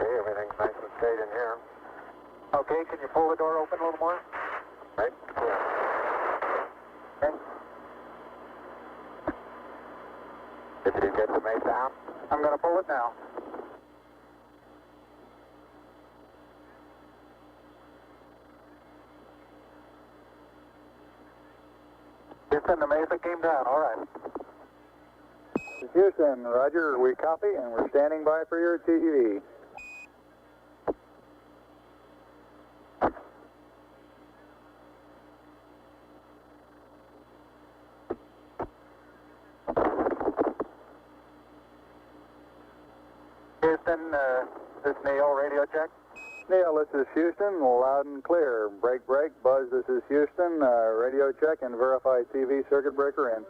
Okay, everything's nice and straight in here. Okay, can you pull the door open a little more? Right? Yeah. Okay. Did you get the mate down? I'm going to pull it now. Houston, the Mesa came down. All right. Houston, roger, we copy and we're standing by for your TEV. Houston, this is Neil, radio check. Neil, this is Houston, loud and clear. Break, break. Buzz, this is Houston. Radio check and verify TV circuit breaker in.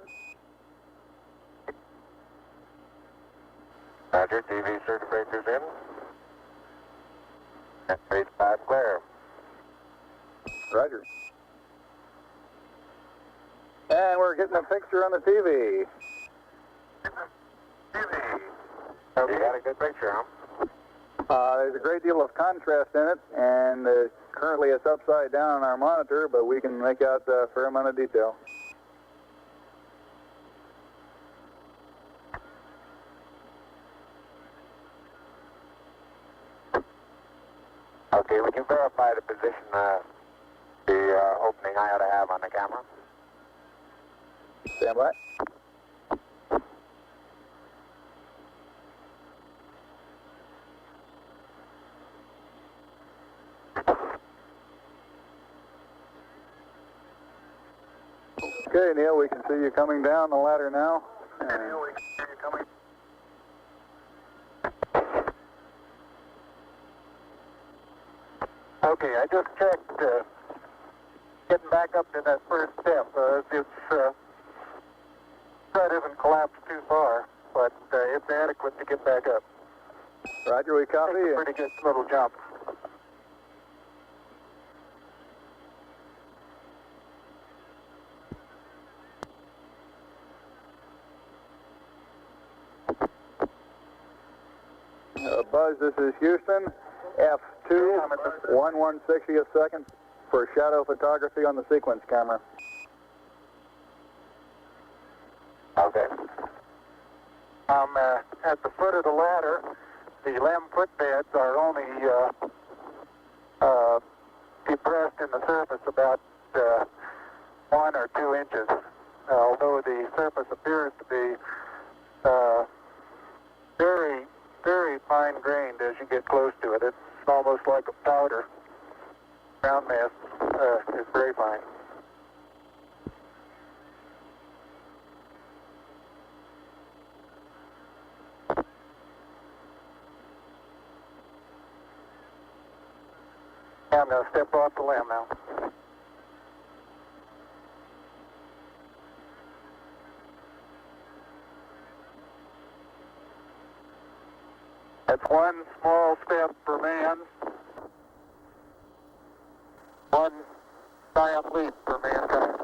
Roger, TV circuit breakers in. And base 5 clear. Roger. And we're getting a picture on the TV. TV. Okay. You got a good picture, huh? There's a great deal of contrast in it, and currently it's upside down on our monitor, but we can make out a fair amount of detail. Okay, would you verify the position, the opening I ought to have on the camera? Stand by. Okay, Neil, we can see you coming down the ladder now. Neil, we can see you coming. Okay, I just checked getting back up to that first step. That isn't collapsed too far, but it's adequate to get back up. Roger, we copy. It's a pretty good little jump. Buzz, this is Houston. F2, 1/160th second for shadow photography on the sequence camera. Okay. I'm at the foot of the ladder. The LEM footbeds are only depressed in the surface about 1 or 2 inches, although the surface appears to be very, very fine-grained as you get close to it. It's almost like a powder. Ground mass is very fine. I'm going to step off the LEM now. That's one small step for man, one giant leap for mankind.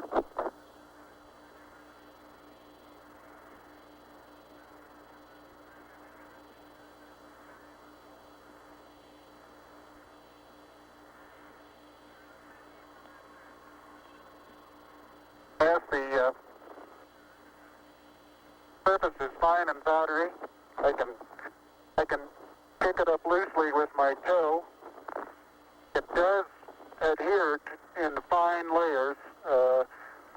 As the surface is fine and powdery, I can pick it up loosely with my toe. It does adhere in fine layers,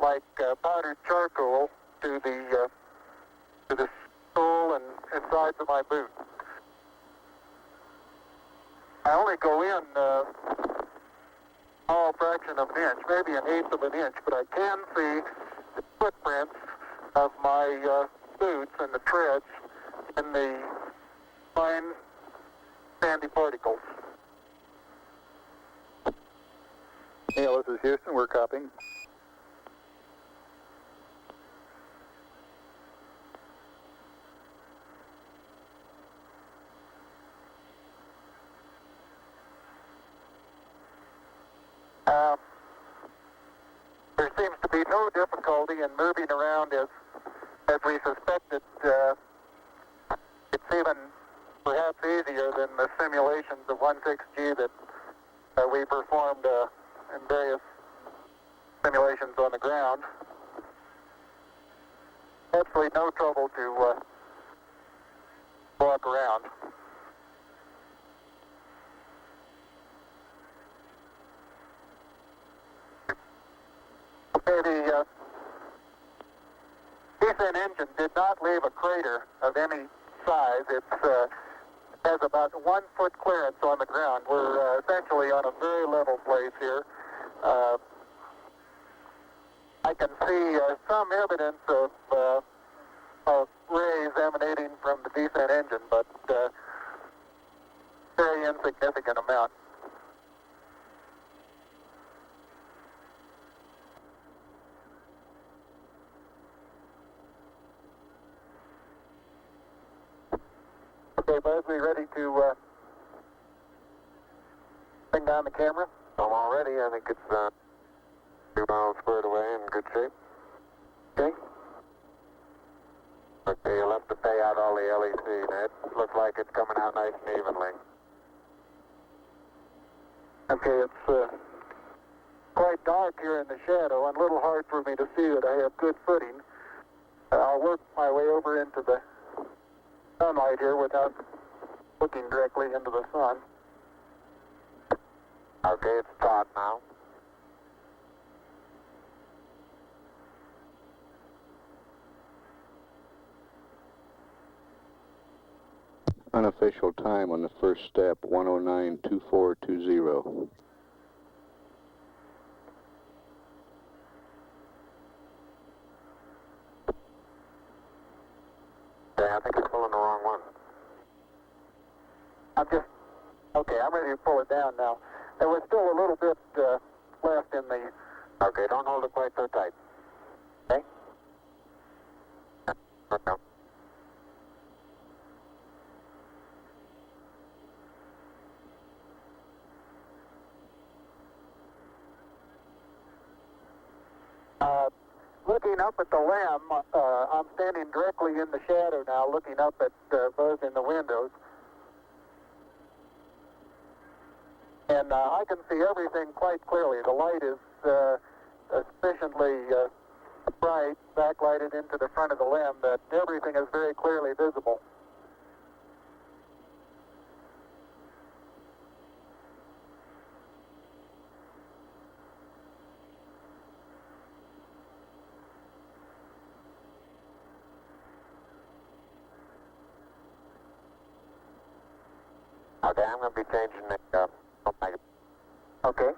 like powdered charcoal, to the sole and sides of my boot. I only go in a small fraction of an inch, maybe an eighth of an inch, but I can see the footprints of my boots and the treads in the fine sandy particles. Neil, this is Houston. We're copying. There seems to be no difficulty in moving around as we suspected. It's even perhaps easier than the simulations of 16G that we performed in various simulations on the ground. Absolutely no trouble to walk around. Okay, the descent engine did not leave a crater of any size. It has about 1 foot clearance on the ground. We're essentially on a very level place here. I can see some evidence of rays emanating from the descent engine, but very insignificant amount. Okay, Buzz, we ready to bring down the camera? I'm all ready. I think it's 2 miles squared away in good shape. Okay. Okay, you'll have to pay out all the LEC, Ned. Looks like it's coming out nice and evenly. Okay, it's quite dark here in the shadow and a little hard for me to see that I have good footing. I'll work my way over into the sunlight here without looking directly into the sun. Okay, it's taut now. Unofficial time on the first step, 109.2420. Okay, I think you're pulling the wrong one. I'm ready to pull it down now. There was still a little bit left in the... Okay, don't hold it quite so tight. Okay? Okay. Looking up at the limb, I'm standing directly in the shadow now, looking up at Buzz in the windows. And I can see everything quite clearly. The light is sufficiently bright, backlighted into the front of the limb, that everything is very clearly visible. Okay, I'm going to be changing the Okay.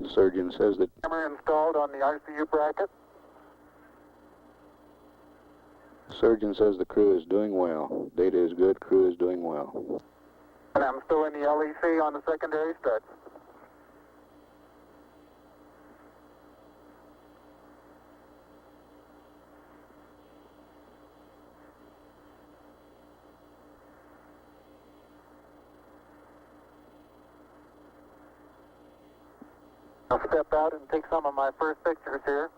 The surgeon says that Camera installed on the ICU bracket. the crew is doing well. Data is good, crew is doing well. And I'm still in the LEC on the secondary stud. I'll step out and take some of my first pictures here.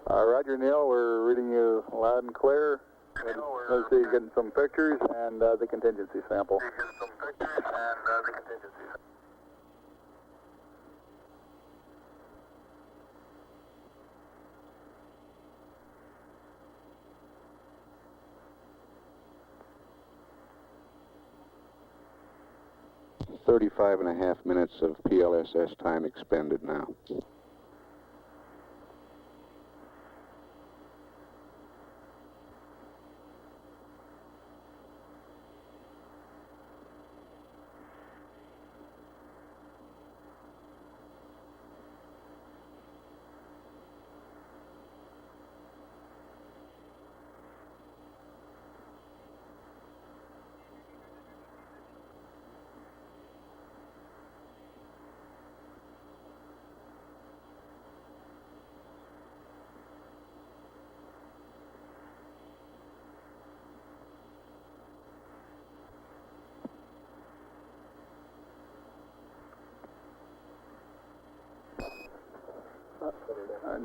Roger, Neil, we're reading you loud and clear. Let's see, getting some pictures and the contingency sample. Thirty-five and a half minutes of PLSS time expended now.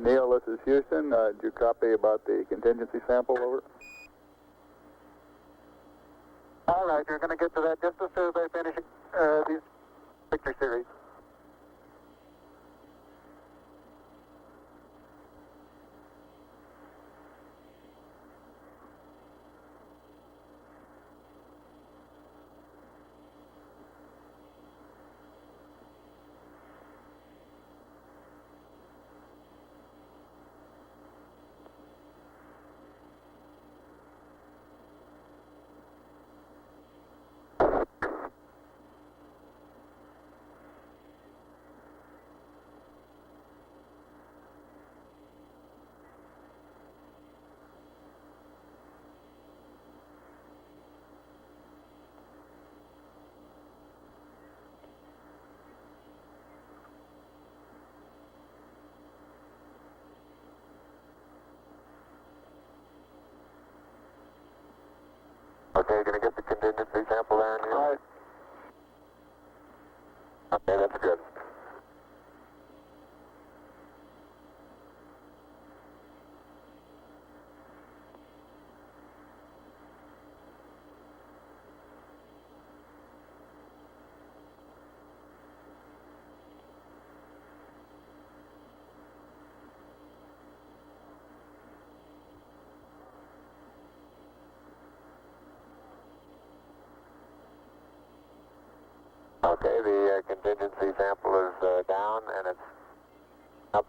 Neil, this is Houston. Did you copy about the contingency sample? Over. All right, you're going to get to that just as soon as I finish these picture series. Okay, gonna get the contingency sample there, Neil? All right. Okay, that's good. Okay, the contingency sample is down and it's up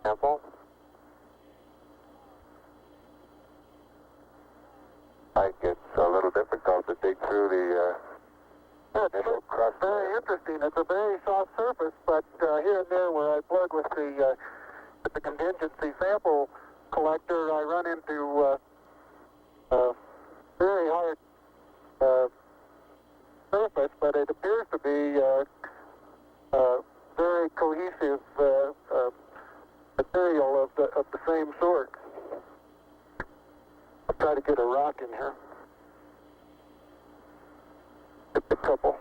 sample. Like it's a little difficult to dig through the initial crust. Very interesting. It's a very soft surface, but here and there where I plug with the contingency sample collector, I run into very hard surface, but it appears to be very cohesive material of the same sort. I'll try to get a rock in here. Just a couple.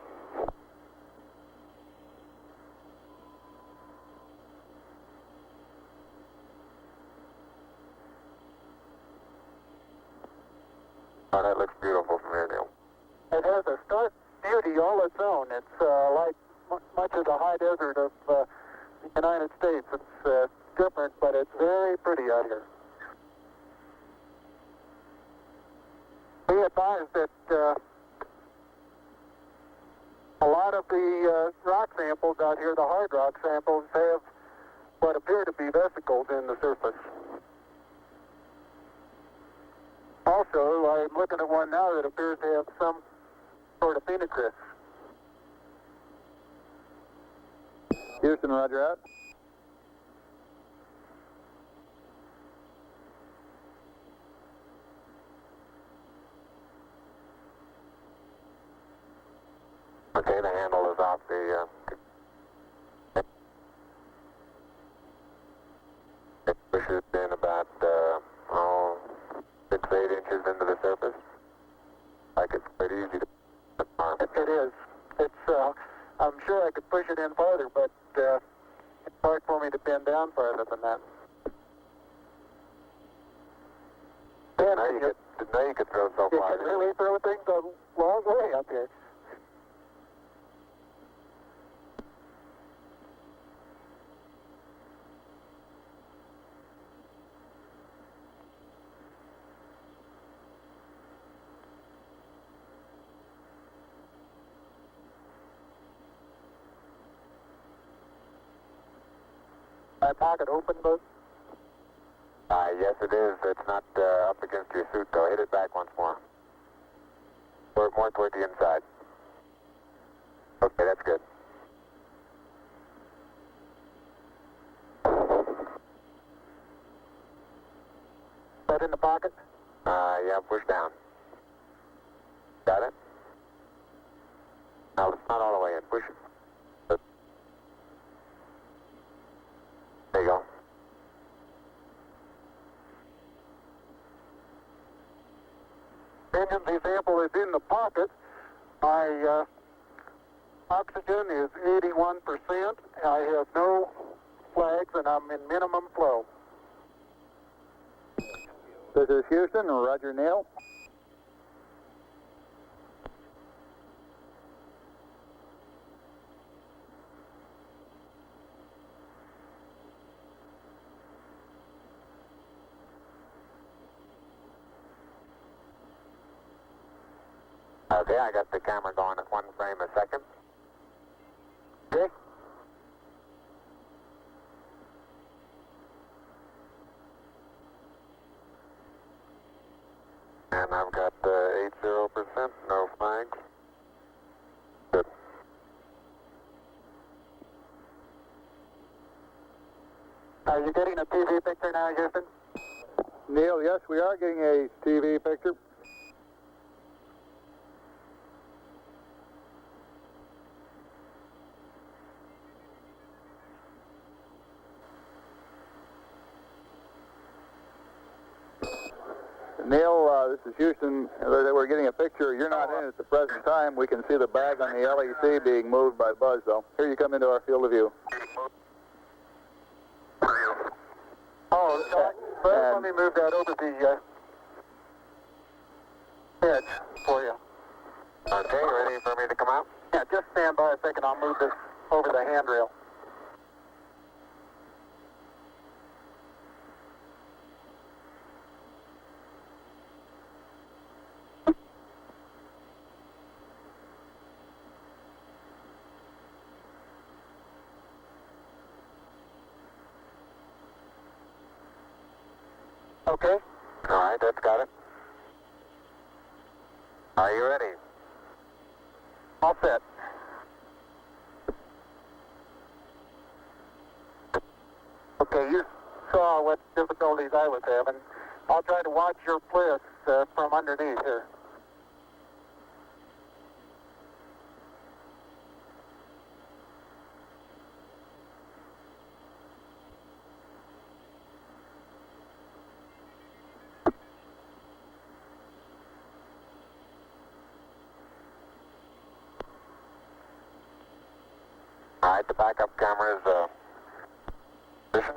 Oh, that looks beautiful from here, Neil. It has a stark beauty all its own. It's like much of the high desert of the United States. It's different, but it's very pretty out here. Be advised that a lot of the rock samples out here, the hard rock samples, have what appear to be vesicles in the surface. Also, I'm looking at one now that appears to have some sort of phenocryst. Houston, roger out. Okay, the handle is off the it pushes in about 6 push it in farther, but it's hard for me to bend down farther than that. Now you could throw so You far. can really throw things a long way up here. My pocket open, Buzz? Yes, it is. It's not up against your suit, though. Hit it back once more. More toward the inside. Okay, that's good. That in the pocket? Yeah, push down. Got it? Now, it's not all the way in. Push it. There you go. Engine's example is in the pocket. My oxygen is 81%. I have no flags, and I'm in minimum flow. This is Houston, Roger Neil. Okay, I got the camera going at 1 frame a second. Okay? And I've got 80%, no flags. Good. Are you getting a TV picture now, Houston? Neil, yes, we are getting a TV picture. Neil, this is Houston. We're getting a picture. You're not in at the present time. We can see the bag on the LEC being moved by Buzz, though. Here you come into our field of view. Oh, let me move that over the edge for you. Okay, ready for me to come out? Yeah, just stand by a second. I'll move this over the handrail. Okay? All right, that's got it. Are you ready? All set. Okay, you saw what difficulties I was having. I'll try to watch your bliss from underneath here. All right, the backup camera's position.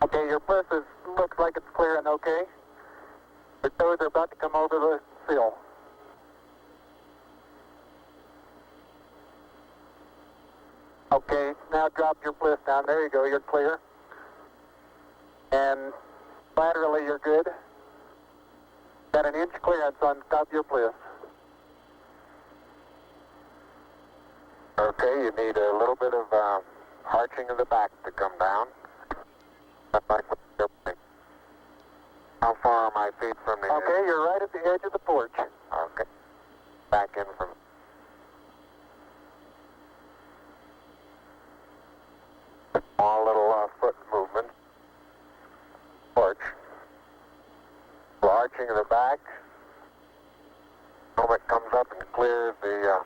Okay, your bliss looks like it's clear and okay. Your toes are about to come over the sill. Okay, now drop your bliss down. There you go, you're clear. And laterally you're good. Got an inch clearance on top of your bliss. Okay, you need a little bit of arching of the back to come down. How far are my feet from the Okay, you're right at the edge of the porch. Okay. Back in from... Small little foot movement. Porch. Arching of the back. Moment comes up and clears the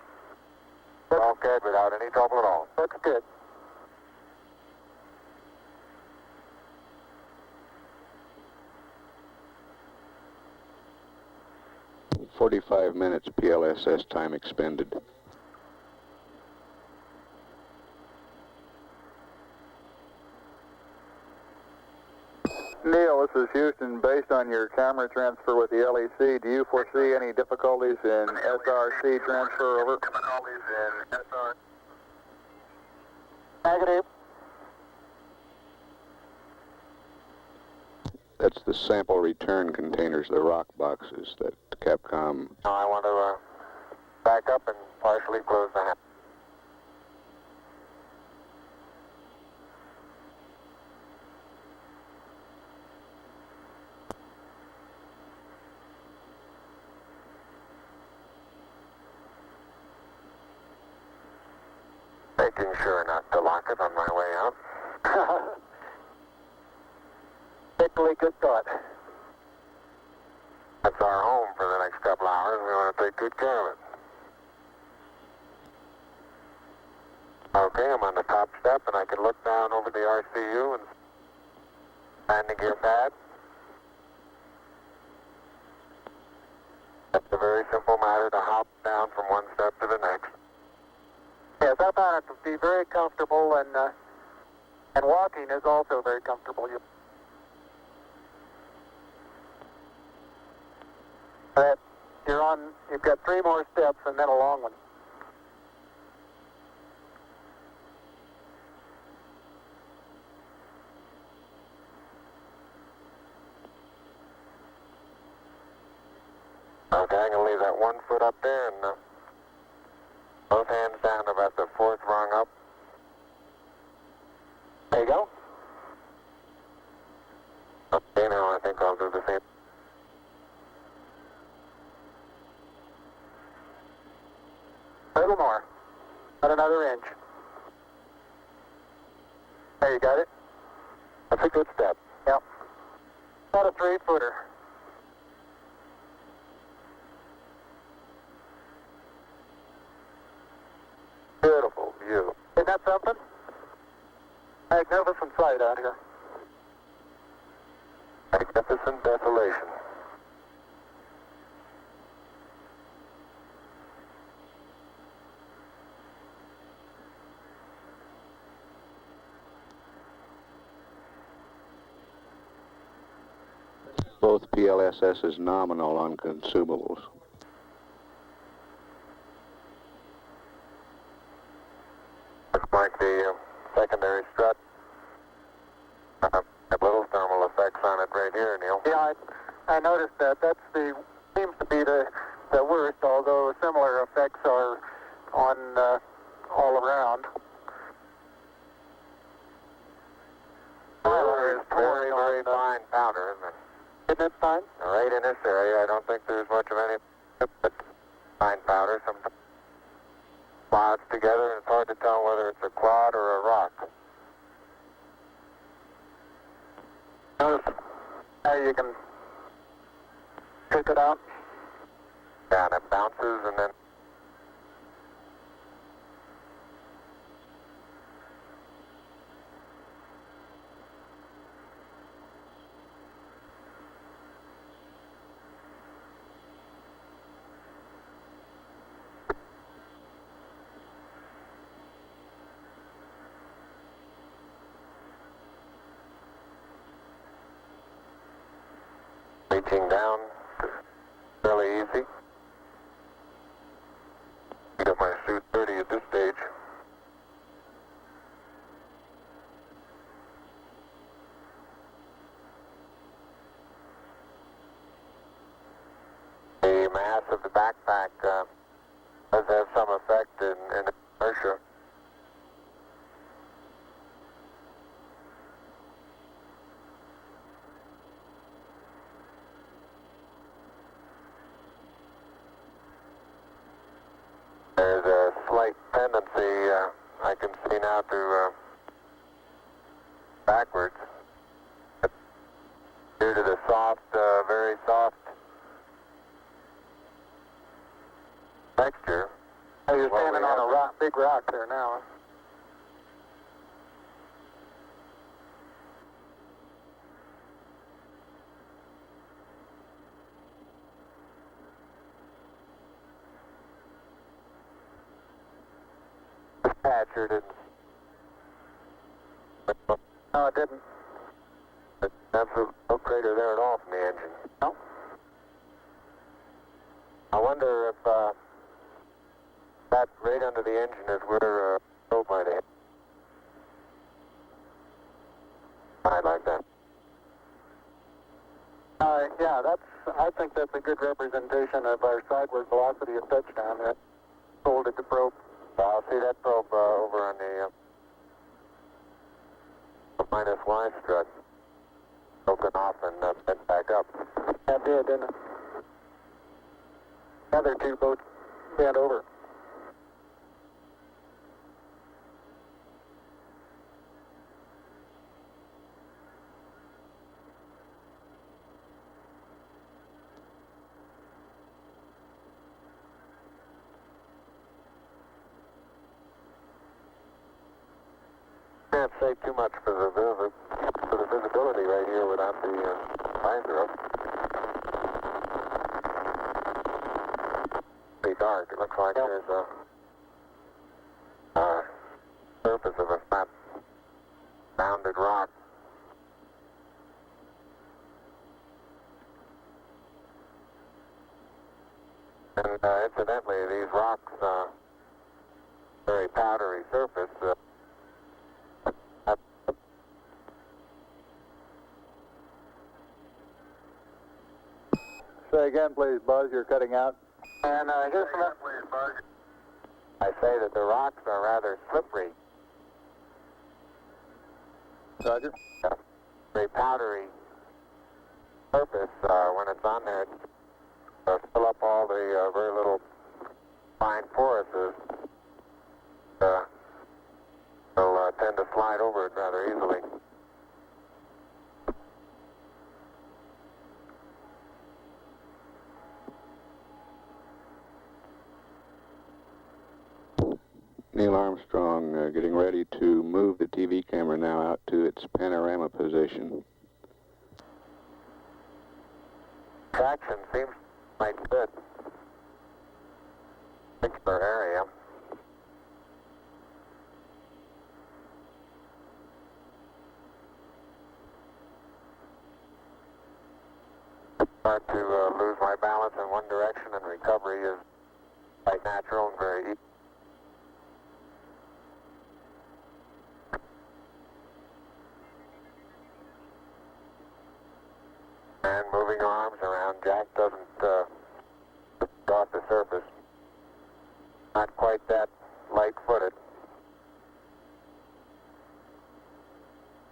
bulkhead without any trouble at all. Looks good. 45 minutes PLSS time expended. Neil, this is Houston. Based on your camera transfer with the LEC, do you foresee any difficulties in SRC transfer over? Difficulties in SR. Negative. That's the sample return containers, the rock boxes that Capcom... No, I want to back up and partially close the hatch. Making sure not to lock it on my way out. Particularly good thought. That's our home for the next couple hours. We want to take good care of it. Okay, I'm on the top step and I can look down over the RCU and landing gear pad. That's a very simple matter to hop down from one step to the next. Yes, I found it to be very comfortable, and walking is also very comfortable. You've got 3 more steps and then a long one. Okay, I'm going to leave that 1 foot up there and both hands down about the 4th rung up. There you go. Okay, now I think I'll do the same. A little more. About another inch. There, you got it? That's a good step. Yep. About a 3-footer. Beautiful view. Isn't that something? Magnificent sight out here. Magnificent desolation. Both PLSS is nominal on consumables. Looks like the secondary strut. Have little thermal effects on it right here, Neil. Yeah, I noticed that. Seems to be the worst, although similar effects are on all around. Very, very fine powder, isn't it? Isn't it fine? Right in this area, I don't think there's much of any, but fine powder. Some clouds together, and it's hard to tell whether it's a clod or a rock. Notice how you can pick it out. Yeah, and it bounces and then reaching down, fairly easy. Got my suit 30 at this stage. The mass of the backpack does have some effect in inertia. There's a slight tendency I can see now to backwards due to the soft, very soft texture. Oh, you're standing on a rock, big rock there now. Patcher didn't. No, it didn't. Absolute no crater there at all from the engine. No. I wonder if that right under the engine is where probe might hit. I'd like that. Yeah, I think that's a good representation of our sideward velocity of touchdown. That folded the probe. I'll see that probe over on the minus Y strut. Broken off and bent back up. That did, didn't it? The other two both bent over. Can't say too much for the visibility right here without the visor up. Pretty dark. It looks like there's a surface of a flat rounded rock. And incidentally, these rocks, very powdery surface. Say again, please, Buzz. You're cutting out. And here's some... I say that the rocks are rather slippery. Roger. Very powdery surface. When it's on there, fill up all the very little fine porises. They'll tend to slide over it rather easily. Neil Armstrong getting ready to move the TV camera now out to its panorama position. Traction seems quite good. Particular area. Start to lose my balance in one direction, and recovery is quite natural and very easy. And moving arms around, Jack doesn't off the surface. Not quite that light-footed.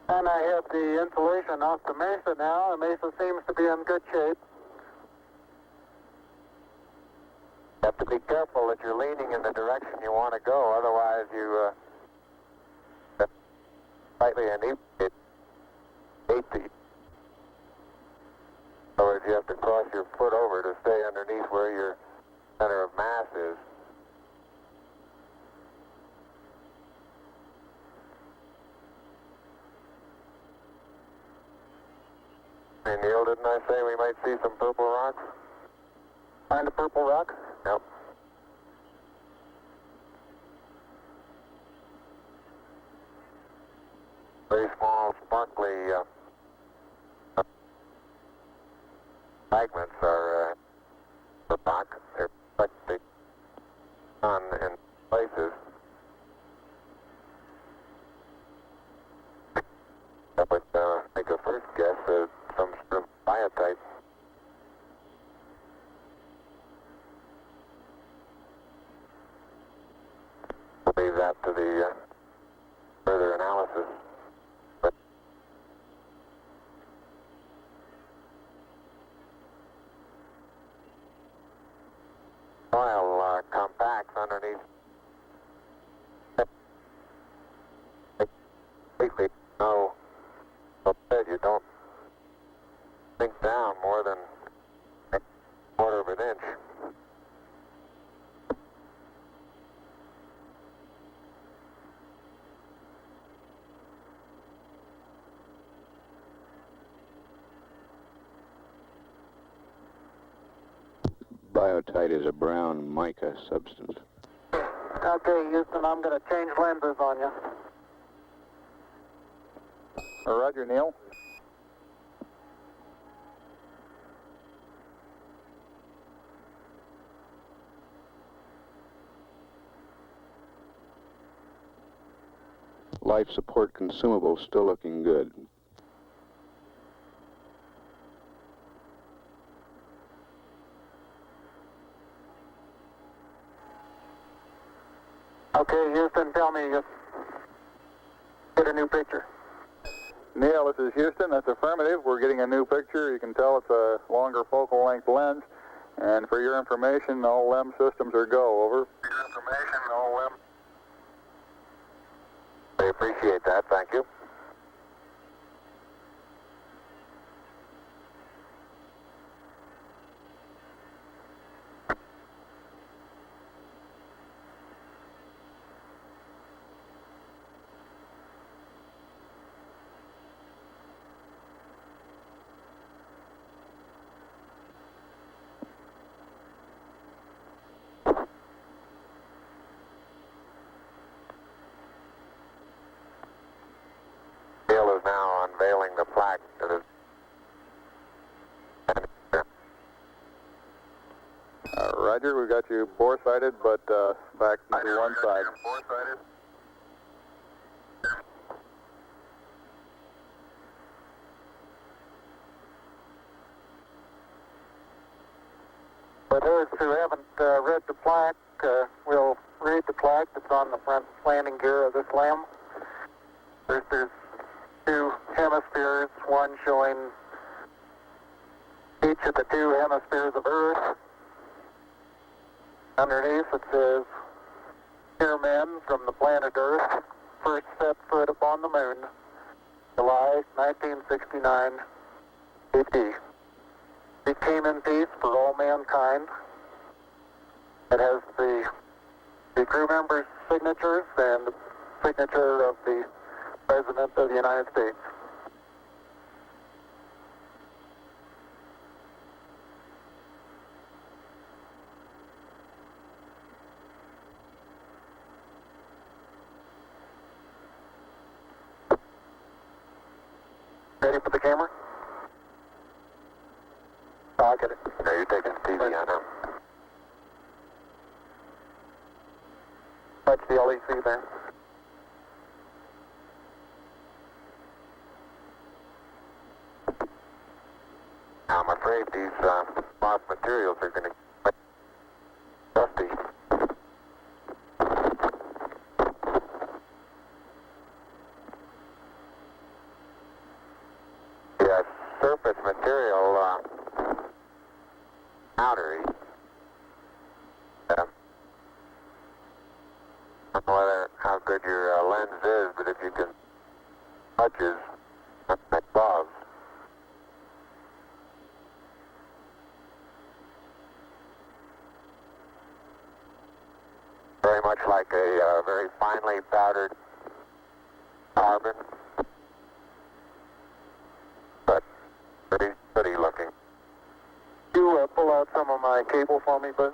And I have the insulation off the Mesa now. The Mesa seems to be in good shape. You have to be careful that you're leaning in the direction you want to go, otherwise you slightly inebriate. In other words, you have to cross your foot over to stay underneath where your center of mass is. Hey Neil, didn't I say we might see some purple rocks? Find a purple rock? Yep. Very small, sparkly fragments are rock. They're reflecting sun in places. That would make a first guess at some sort of biotite. We'll leave that to the further analysis. But soil compacts underneath. Completely no. You don't sink down more than a quarter of an inch. Biotite is a brown mica substance. Okay, Houston, I'm going to change lenses on you. Roger, Neil. Life support consumables still looking good. Okay, Houston, tell me, get a new picture. Neil, this is Houston. That's affirmative. We're getting a new picture. You can tell it's a longer focal length lens. And for your information, all LEM systems are go. Over. For your information, all LEM. I appreciate that. Thank you. Is now unveiling the plaque that is. Roger, we got you bore-sighted, but back to one side. Bore-sighted. For those who haven't read the plaque, we'll read the plaque that's on the front landing gear of this LEM. There's two hemispheres, one showing each of the two hemispheres of Earth. Underneath it says, "Dear men from the planet Earth, first set foot upon the moon, July 1969 AD. We came in peace for all mankind." It has the crew members' signatures and the signature of the President of the United States. Ready for the camera? I'll get it. No, you're taking TV on now. Touch the LEC there. I'm afraid these lost materials are going to get dusty. The surface material, powdery. I don't know how good your lens is, but if you can touches, like gloves. Very much like a very finely powdered carbon, but pretty looking. You pull out some of my cable for me, bud?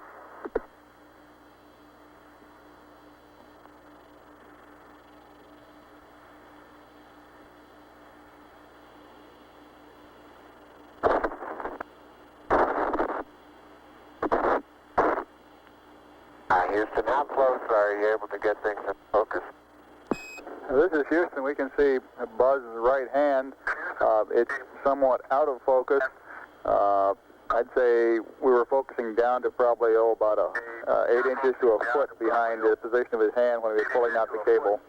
Houston, how close are you able to get things in focus? This is Houston. We can see Buzz's right hand. It's somewhat out of focus. I'd say we were focusing down to probably about 8 inches to a foot behind the position of his hand when he was pulling out the cable.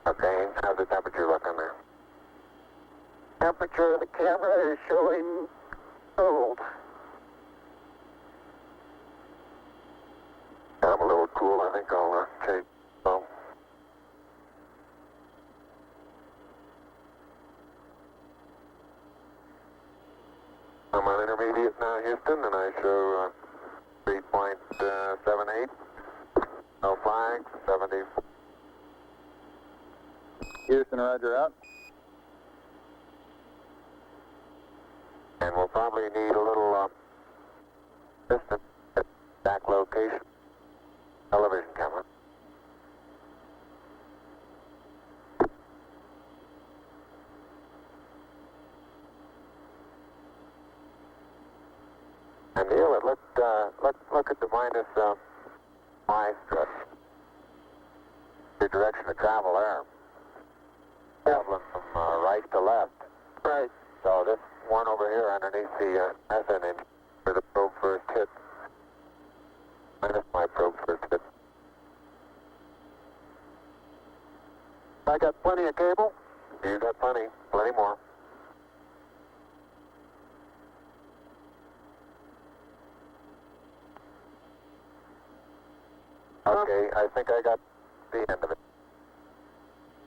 Okay, how's the temperature looking there? Temperature of the camera is showing cold. I'm a little cool. I think I'll take. I'm on intermediate now, Houston, and I show 3.78. No flags, 74. Houston, roger out. And we'll probably need a little Distance, back location, television camera. And Neil, look at the minus Y strut. Your direction of travel there. Traveling from right to left. Right. So this one over here underneath the methane engine where the probe first hit. Minus my probe first hit. I got plenty of cable. You got plenty more. Okay, I think I got the end of it.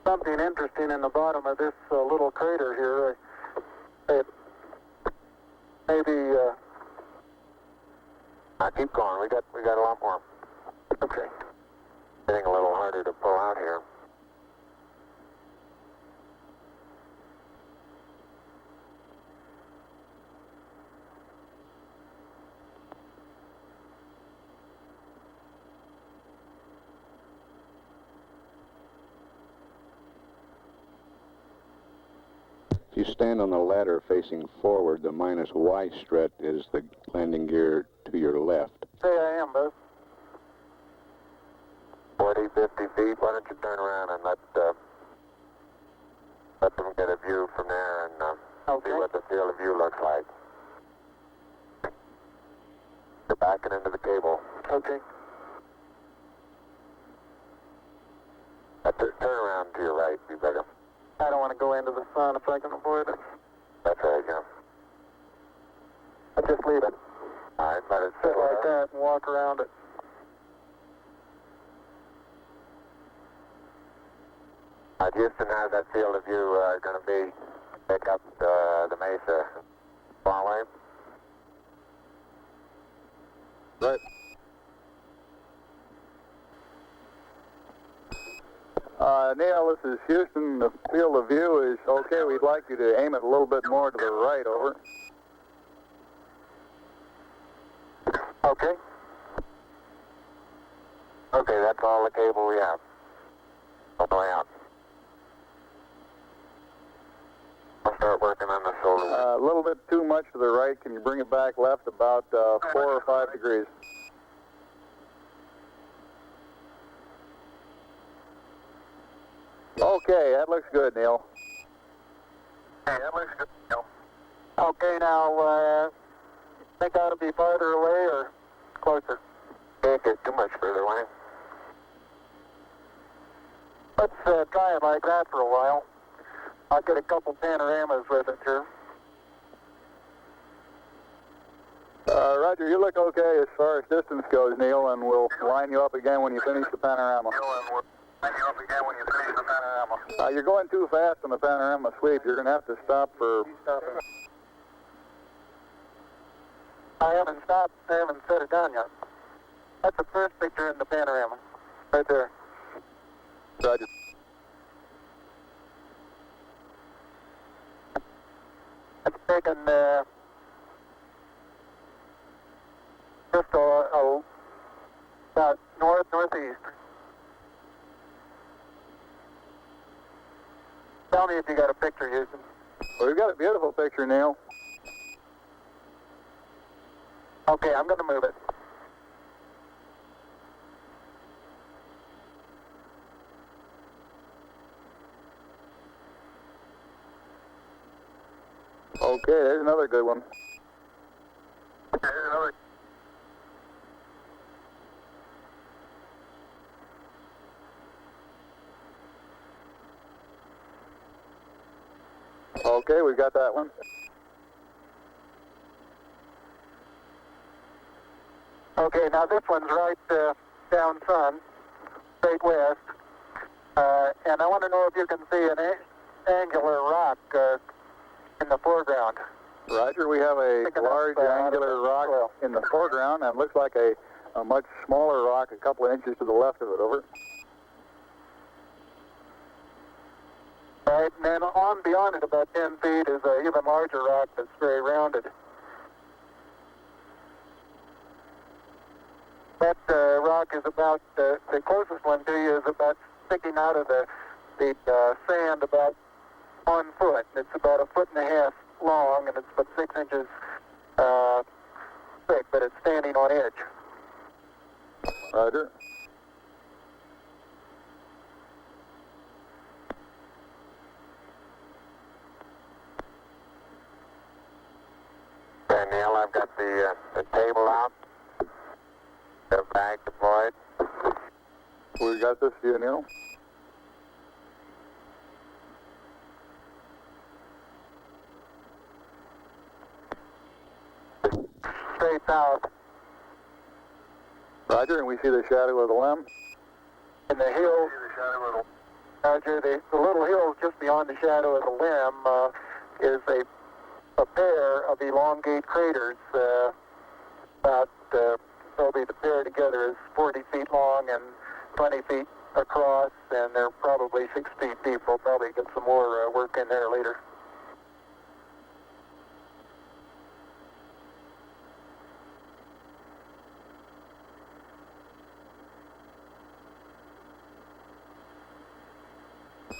Something interesting in the bottom of this little crater here. Maybe. Keep going. We got a lot more. Okay. Getting a little harder to pull out here. If you stand on the ladder facing forward, the minus Y strut is the landing gear to your left. Say I am, Buzz. 40, 50 feet. Why don't you turn around and let them get a view from there and Okay. see what the field of view looks like. You're backing into the cable. Okay. Turn around to your right, you better. I don't want to go into the sun if I can avoid it. That's right, yeah. I'll just leave it. All right, let it Sit settle like there. that and walk around it. Houston, how's that field of view going to be? Pick up the mesa far away? Right. Neil, this is Houston. The field of view is okay. We'd like you to aim it a little bit more to the right, over. Okay. Okay, that's all the cable we have. All the way out. I'll start working on the shoulder. A little bit too much to the right. Can you bring it back left about 4 or 5 degrees? Okay, that looks good, Neil. Hey, that looks good, Neil. Okay, now, think I ought to be farther away or closer? Can't get too much further away. Let's try it like that for a while. I'll get a couple panoramas with it here. Roger, you look okay as far as distance goes, Neil, and we'll line you up again when you finish the panorama. You're going too fast on the panorama sweep. You're going to have to stop for... I haven't stopped. I haven't set it down yet. That's the first picture in the panorama. Right there. Roger. It's taken just about northeast. Tell me if you got a picture, Houston. Well, we've got a beautiful picture, Neil. Okay, I'm going to move it. Okay, there's another good one. Okay, we've got that one. Okay, now this one's right down sun, straight west. And I want to know if you can see an angular rock in the foreground. Roger, we have a large angular rock in the foreground, and it looks like a much smaller rock a couple of inches to the left of it, over. Right, and then on beyond it about 10 feet is an even larger rock that's very rounded. Moonwalk is about, the closest one to you is about sticking out of the sand about 1 foot. It's about 1.5 feet long, and it's about 6 inches thick, but it's standing on edge. Roger. Okay, Neil, I've got the table out. The bag deployed. We got this view, Neil. Straight south. Roger, and we see the shadow of the limb. In the hills, Roger, the little hill just beyond the shadow of the limb is a pair of elongate craters. Probably the pair together is 40 feet long and 20 feet across, and they're probably 6 feet deep. We'll probably get some more work in there later.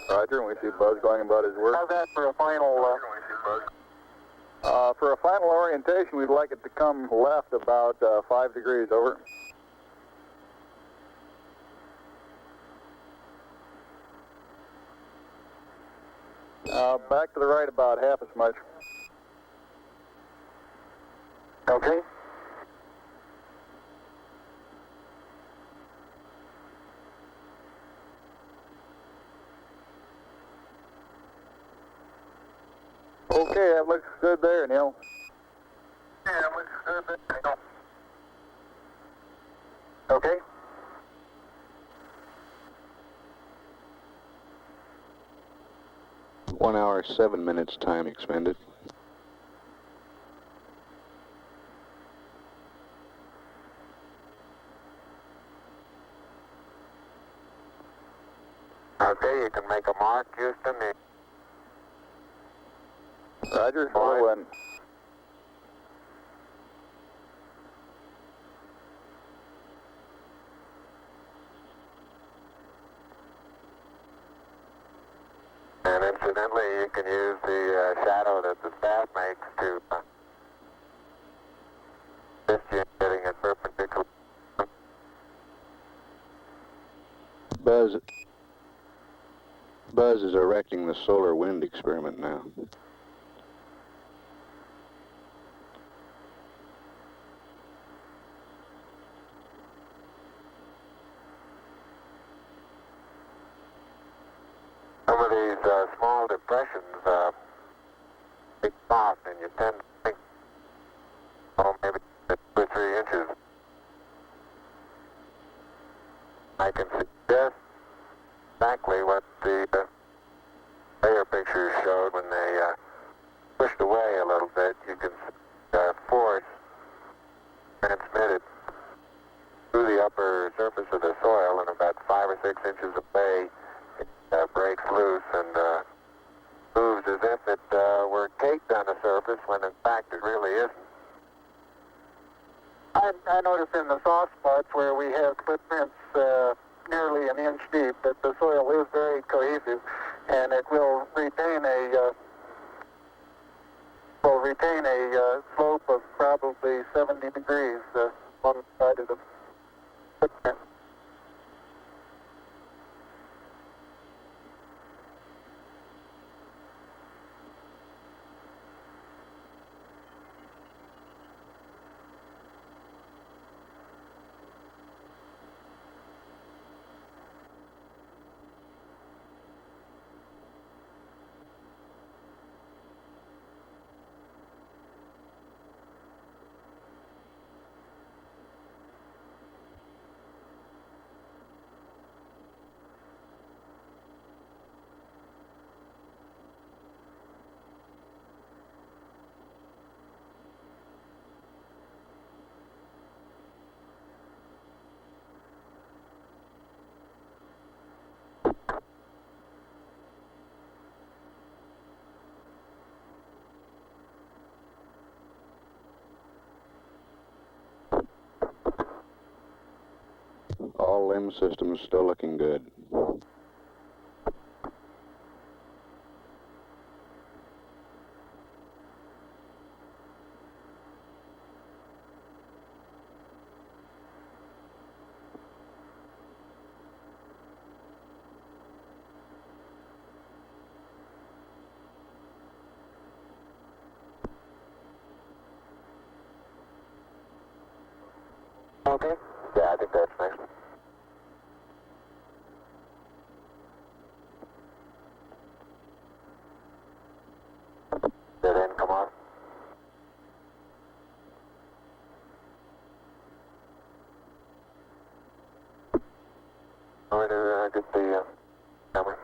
Roger, and we see Buzz going about his work. How's that for a final? For a final orientation, we'd like it to come left about 5 degrees, over. Back to the right about half as much. Okay. Okay, that looks good there, Neil. Yeah, it looks good there. Okay. One hour, 7 minutes time expended. Okay, you can make a mark, Houston. Roger, hello, and And incidentally, you can use the shadow that the staff makes to assist you in getting it perpendicular. Buzz is erecting the solar wind experiment now. Some of these small depressions big soft, and you tend to think, oh, maybe 2 or 3 inches. I can suggest exactly what the layer pictures showed when they pushed away a little bit. You can force transmitted through the upper surface of the soil, and about 5 or 6 inches away, it breaks loose and moves as if it were caked on the surface, when in fact it really isn't. I notice in the soft spots where we have footprints nearly an inch deep that the soil is very cohesive, and it will retain a slope of probably 70 degrees on the side of the footprint. All limb systems still looking good. Okay? Yeah, I think that's nice. Dead end, come on. Going to get the camera.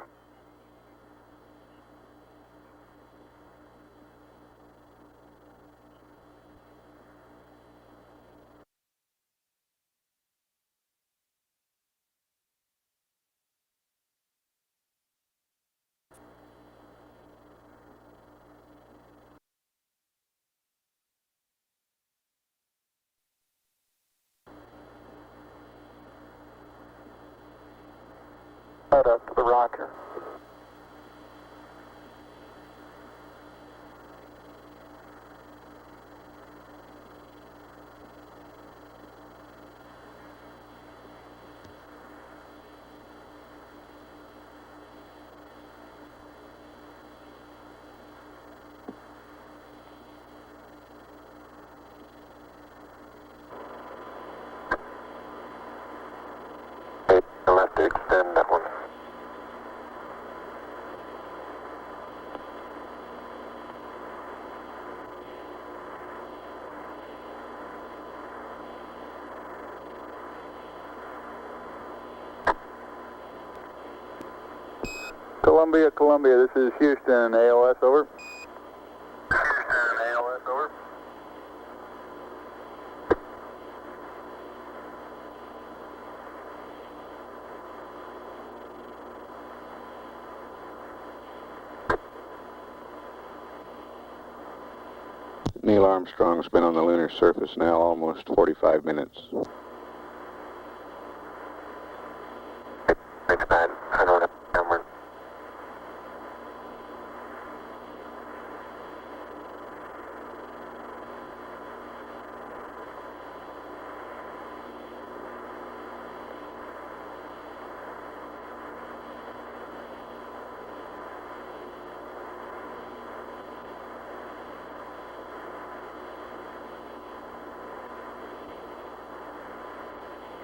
Head up to the rocker. Okay, you'll have to extend that one. Columbia, Columbia, this is Houston, ALS, over. Houston, ALS, over. Neil Armstrong's been on the lunar surface now almost 45 minutes. Thanks, man. I don't have a camera.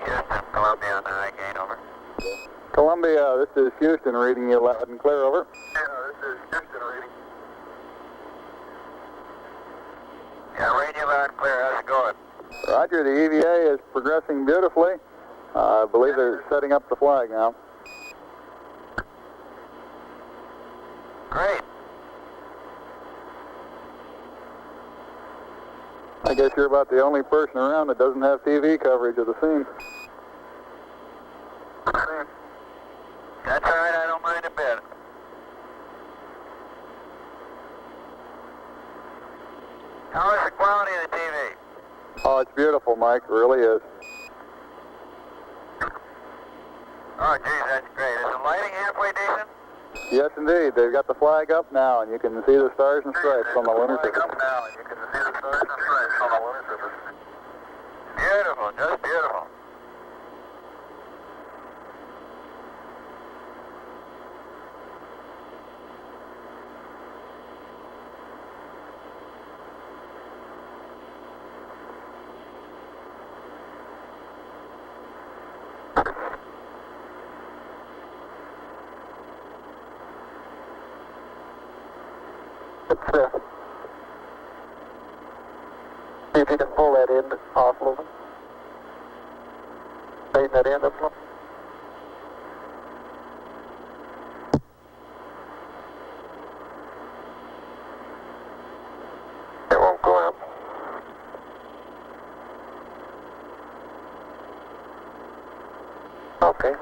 Houston, Columbia on the high gain, over. Columbia, this is Houston, reading you loud and clear, over. Yeah, this is Houston reading. Yeah, radio loud and clear. How's it going? Roger, the EVA is progressing beautifully. I believe they're setting up the flag now. Great. I guess you're about the only person around that doesn't have TV coverage of the scene. That's all right. I don't mind a bit. How is the quality of the TV? Oh, it's beautiful, Mike. It really is. Oh, geez, that's great. Is the lighting halfway decent? Yes, indeed. They've got the flag up now, and you can see the stars and stripes on the lunar surface. Up now, and you can see the stars and stripes on the lunar surface. Beautiful, just beautiful. See if you can pull that end off a little bit. Straighten that end up a little. It won't go up. Okay.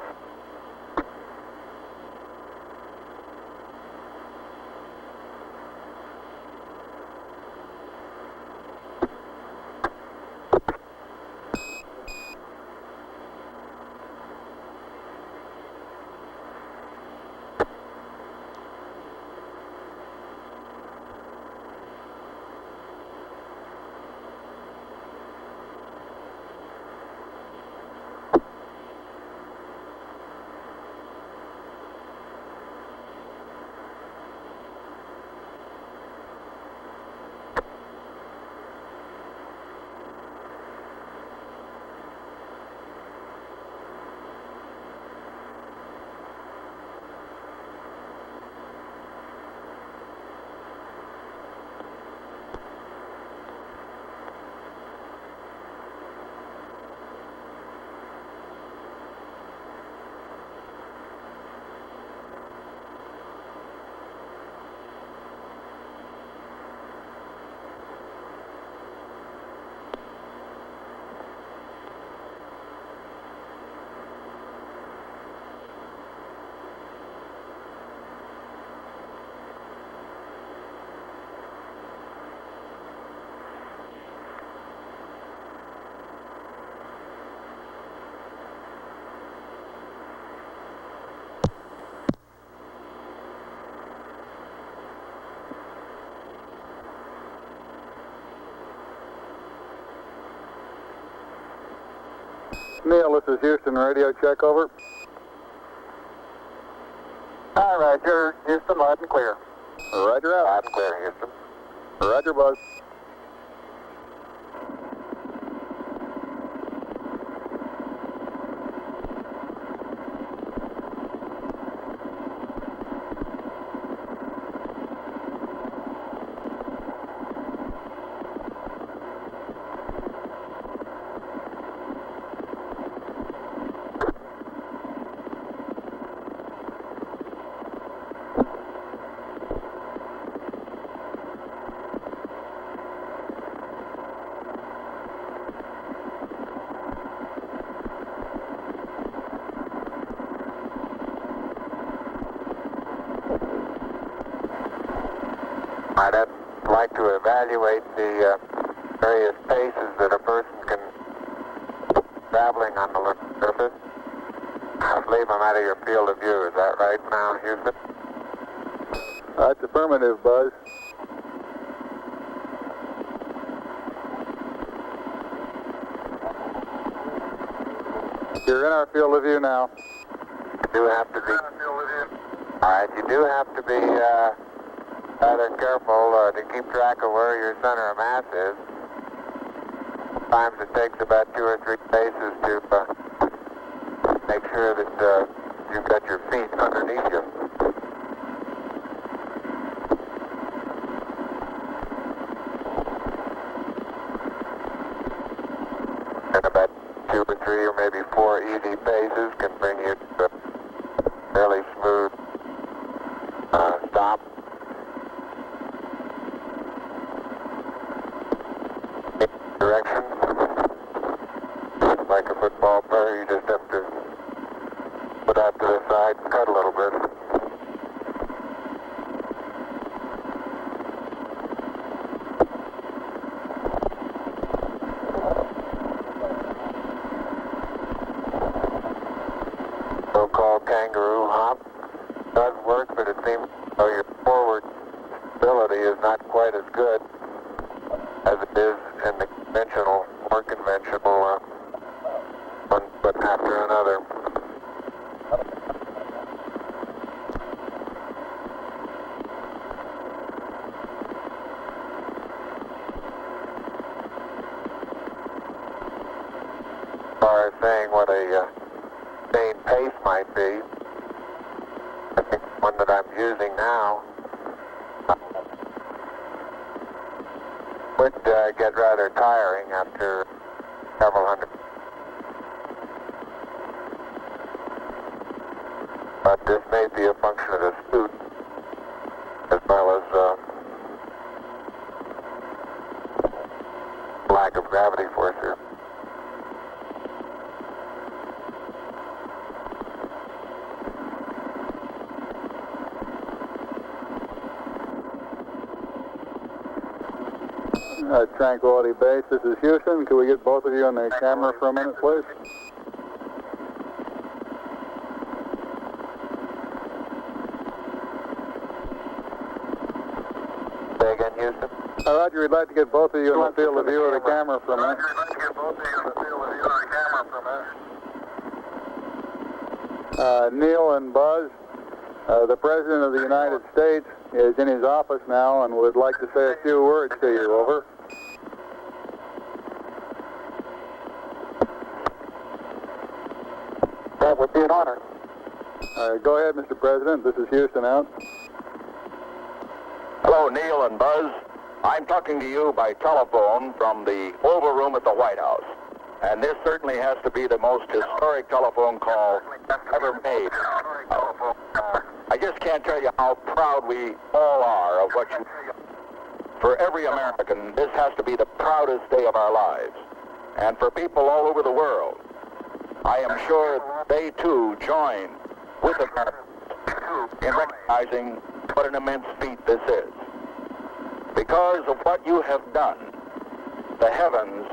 Neil, this is Houston, radio check, over. All right, you're Houston, loud and clear. Roger out. Loud and clear, Houston. Roger, Buzz. I'd like to evaluate the various paces that a person can traveling on the surface. I believe I'm out of your field of view. Is that right now, Houston? That's affirmative, Buzz. You're in our field of view now. You do have to be. All right, you do have to be rather careful to keep track of where your center of mass is. Sometimes it takes about 2 or 3 paces to make sure that you've got your feet underneath you. And about 2 or 3 or maybe 4 easy paces can bring you to a fairly smooth stop. Direction. Like a football player, you just have to put out to the side and cut a little bit. So-called kangaroo hop does work, but it seems though your forward ability is not quite as good as it is in the conventional, more conventional one foot after another. As far as saying what a sane pace might be, I think the one that I'm using now would get rather tiring after several hundred. But this may be a function of the suit as well as lack of gravity force here. Tranquility Base, this is Houston. Could we get both of you on the camera for a minute, please? Say again, Houston? Roger, we'd like to get both of you in the field of view of the camera for a minute. Neil and Buzz, the President of the United States is in his office now and would like to say a few words to you, over. That would be an honor. Go ahead, Mr. President. This is Houston out. Hello, Neil and Buzz. I'm talking to you by telephone from the Oval Room at the White House. And this certainly has to be the most historic telephone call ever made. I just can't tell you how proud we all are of what you do. For every American, this has to be the proudest day of our lives. And for people all over the world, I am sure they too join with Americans in recognizing what an immense feat this is. Because of what you have done, the heavens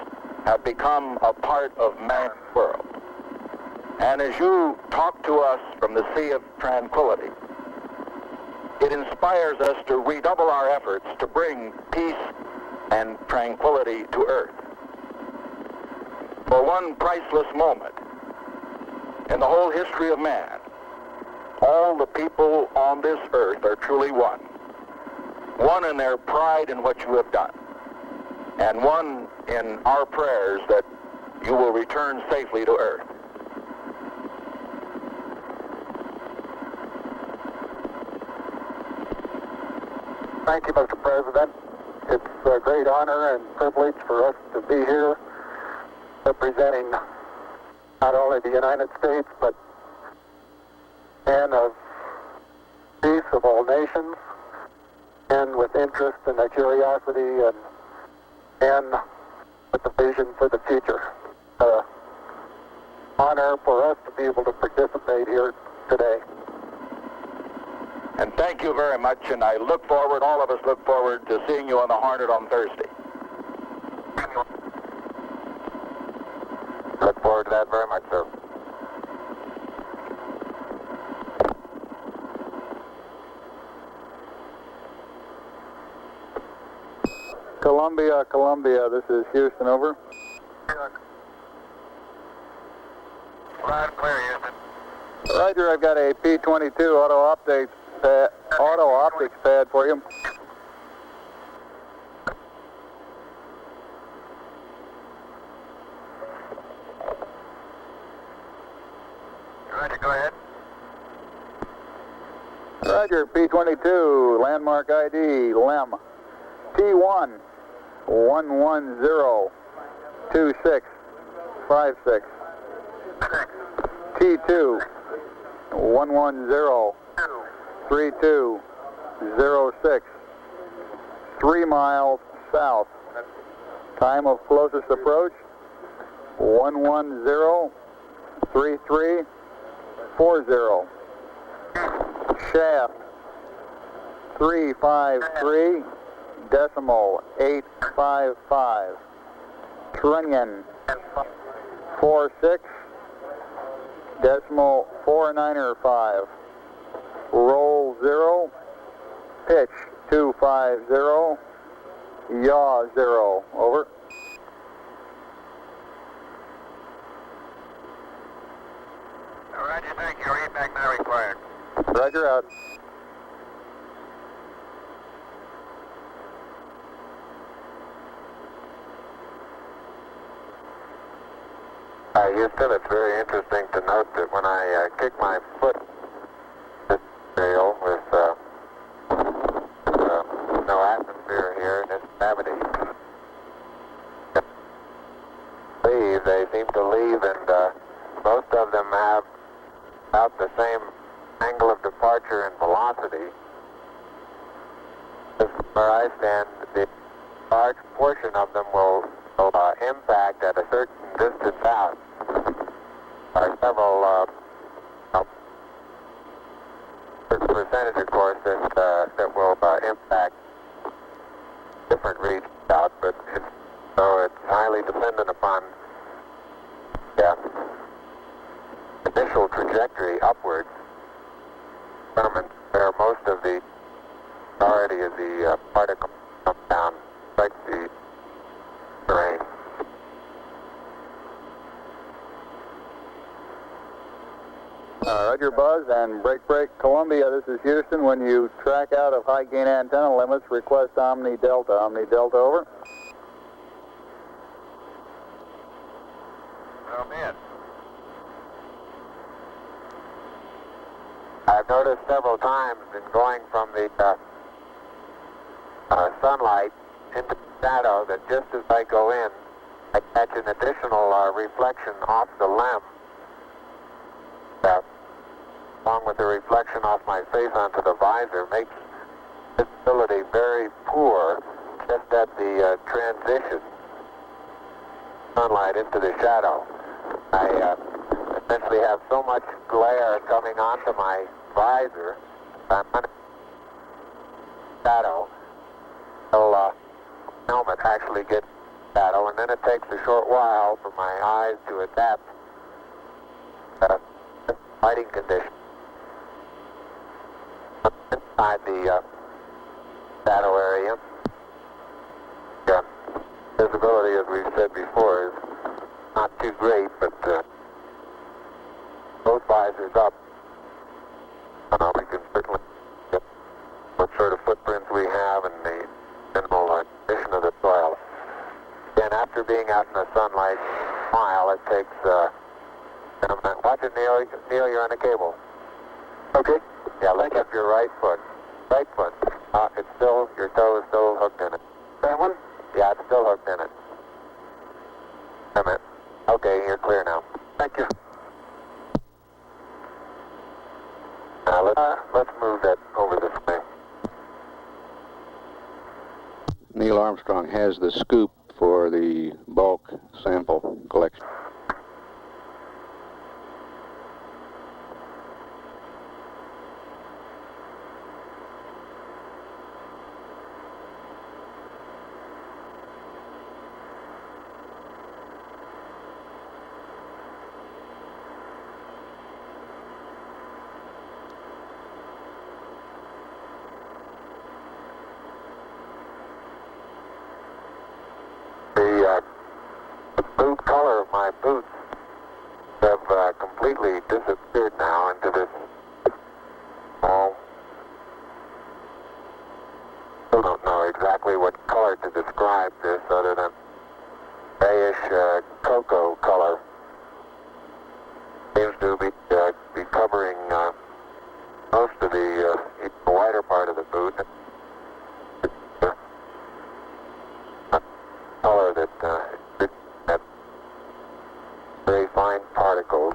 have become a part of man's world. And as you talk to us from the Sea of Tranquility, it inspires us to redouble our efforts to bring peace and tranquility to Earth. For one priceless moment, in the whole history of man, all the people on this earth are truly one. One in their pride in what you have done, and one in our prayers that you will return safely to earth. Thank you, Mr. President. It's a great honor and privilege for us to be here representing not only the United States, but men of peace of all nations, men with interest and a curiosity, and men with a vision for the future. Honor for us to be able to participate here today. And thank you very much, and I look forward, all of us look forward to seeing you on the Hornet on Thursday. Look forward to that very much, sir. Columbia, Columbia, this is Houston, over. Loud and clear, Houston. Roger, I've got a P-22 auto optics pad for you. Roger, go ahead. Roger, P-22, landmark ID, LEM, T1 1102656, T2 1103206, 3 miles south. Time of closest approach 1103340. Shaft 353.855. Trunnion 46.495. Roll 0. Pitch 250. Yaw 0. Over. Roger, thank you. Read back now required. Roger, out. Houston, it's very interesting to note that when I kick my foot this trail with no atmosphere here in this cavity, they seem to leave, and most of them have about the same angle of departure and velocity. Where I stand, the large portion of them will impact at a certain distance out. There are several certain percentage, of course, that will impact different regions out, but it's highly dependent upon initial trajectory upwards, determines where most of the majority of the particles come down, like the terrain. Roger, Buzz, and break, Columbia, this is Houston. When you track out of high gain antenna limits, request Omni Delta, over. Oh, man. I've noticed several times in going from the sunlight into the shadow that just as I go in, I catch an additional reflection off the LEM, along with the reflection off my face onto the visor, makes visibility very poor just at the transition sunlight into the shadow. I essentially have so much glare coming onto my visor, I'm under shadow until helmet actually gets shadow, and then it takes a short while for my eyes to adapt to lighting conditions. Inside the shadow area, visibility, as we've said before, is not too great, but both visors up, we can certainly get what sort of footprints we have and the minimal condition of the soil. Again, after being out in the sunlight a mile, it takes watch it, Neil. Neil, you're on the cable. Okay. Yeah, lift up your right foot. Right foot. It's still, your toe is still hooked in it. That one? Yeah, it's still hooked in it. Wait a minute. Okay, you're clear now. Thank you. Let's move that over this way. Neil Armstrong has the scoop for the bulk sample collection. The boot color of my boots have completely disappeared now into this small. Still don't know exactly what color to describe this other than grayish cocoa color. Seems to be covering most of the wider part of the boot. Color that had very fine particles.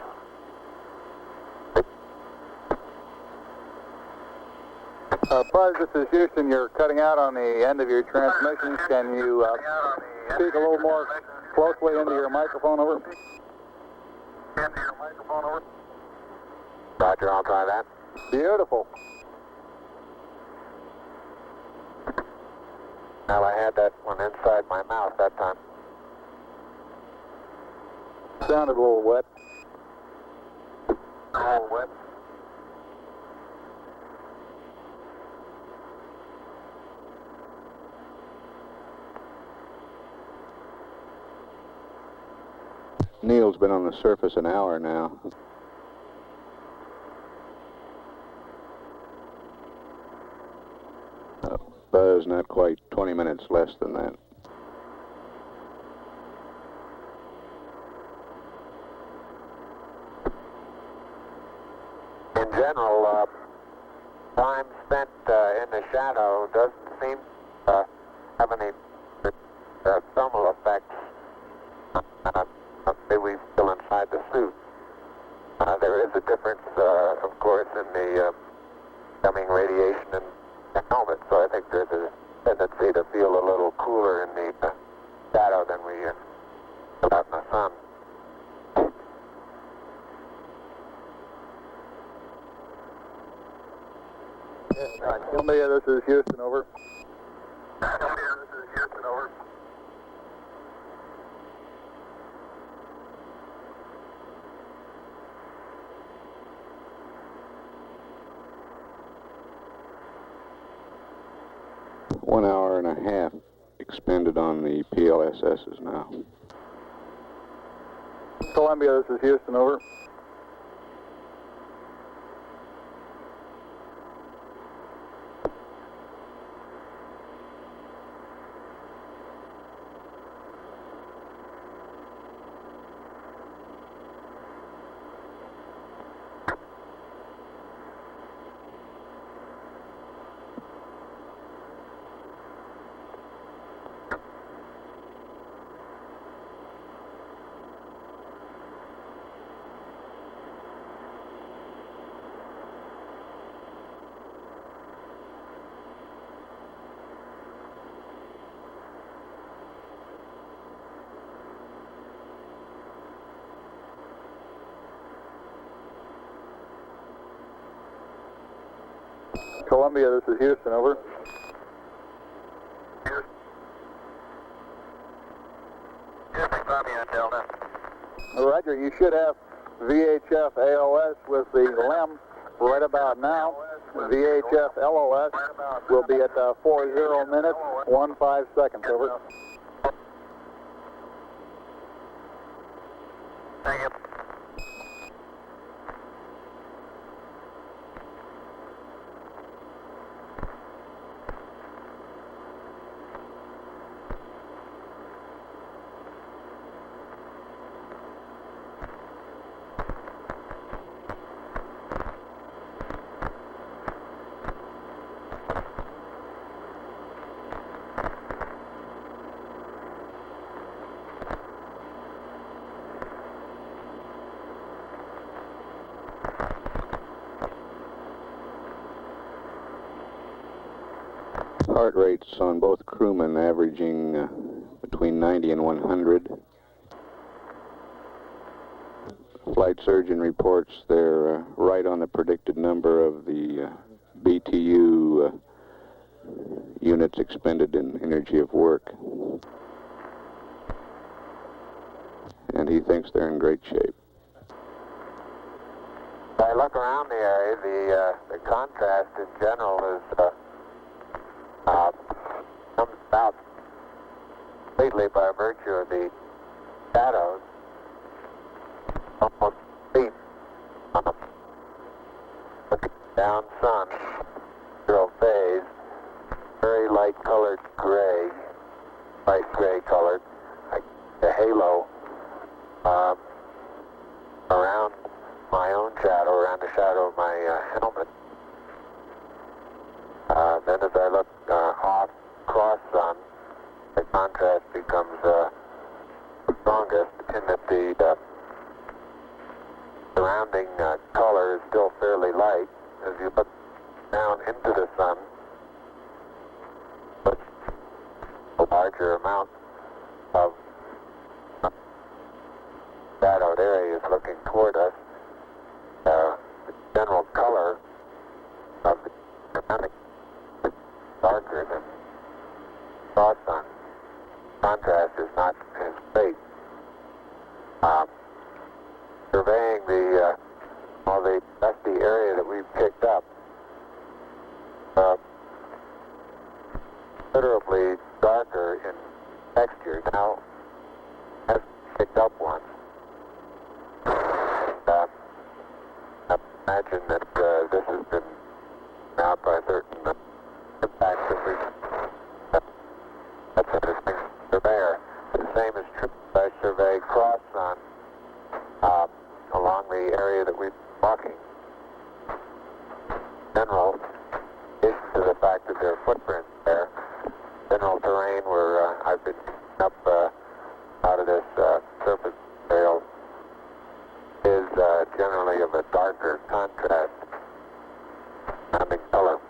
Buzz, this is Houston. You're cutting out on the end of your transmission. Can you speak a little more closely into your microphone, over? Roger, I'll try that. Beautiful. Now I had that one inside my mouth that time. Sounded a little wet. A little wet. Neil's been on the surface an hour now. Buzz, not quite 20 minutes less than that. In general, time spent in the shadow doesn't seem to have any thermal effects that we feel inside the suit. There is a difference, of course, in the coming radiation and the helmet, so I think there's a tendency to feel a little cooler in the shadow than we feel out in the sun. Columbia, this is Houston, over. Columbia, this is Houston, over. One hour and a half expended on the PLSSs now. Columbia, this is Houston, over. Columbia, this is Houston, over. Houston, Columbia, Delta. Roger, you should have VHF AOS with the LEM right about now. VHF LOS will be at 40 minutes, 15 seconds, over. Thank you. Heart rates on both crewmen averaging between 90 and 100. Flight surgeon reports they're right on the predicted number of the BTU units expended in energy of work. And he thinks they're in great shape. If I look around the area, the contrast in general is comes about completely by virtue of the shadows. Almost deep. Looking down sun, zero phase, very light colored gray, light gray colored, like the halo around my own shadow, around the shadow of my helmet. Then as I look off cross sun, the contrast becomes strongest in that the surrounding color is still fairly light. As you look down into the sun, but a larger amount of shadowed areas looking toward us. The general color of the surrounding is darker than cross sun. Contrast is not as great. Surveying all the dusty area that we've picked up, considerably darker in texture. Now, I've picked up one. I imagine that this has been out by certain impacts that we've that's a distinct surveyor. The same is true as I survey cross sun along the area that we're walking. General, in addition to the fact that there are footprints there, general terrain where I've been up out of this surface trail is generally of a darker contrast, surrounding color.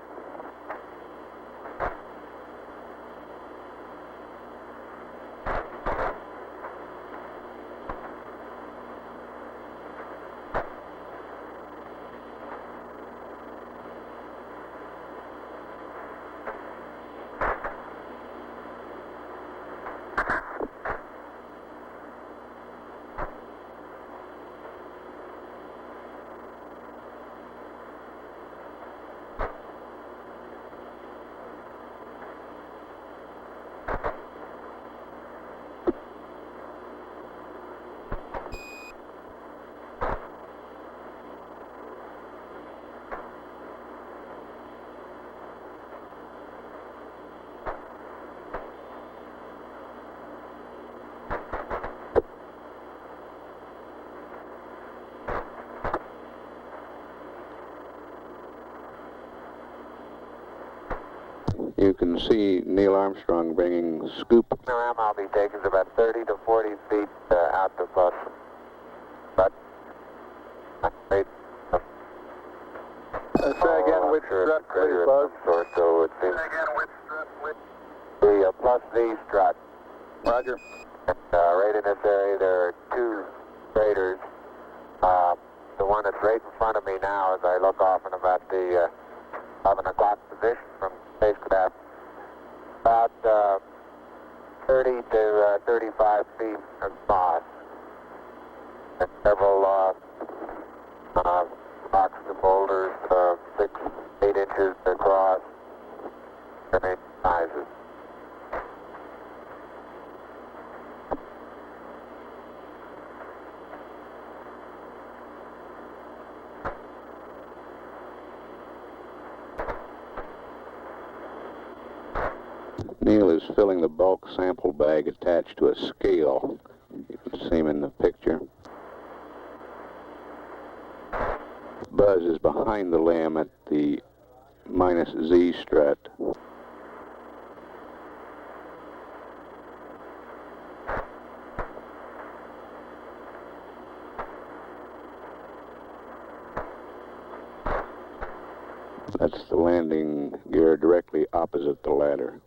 You can see Neil Armstrong bringing scoop. The ram I'll be taking is about 30 to 40 feet out the bus. But Say again, which strut, please, Buzz? So it seems the plus V strut. Roger. And, right in this area there are two craters. The one that's right in front of me now as I look off in about the 11 o'clock position from spacecraft, about 30 to 35 feet across, and several rocks and boulders 6, 8 inches across, different sizes. Neil is filling the bulk sample bag attached to a scale. You can see him in the picture. Buzz is behind the limb at the minus Z strut. That's the landing gear directly opposite the ladder.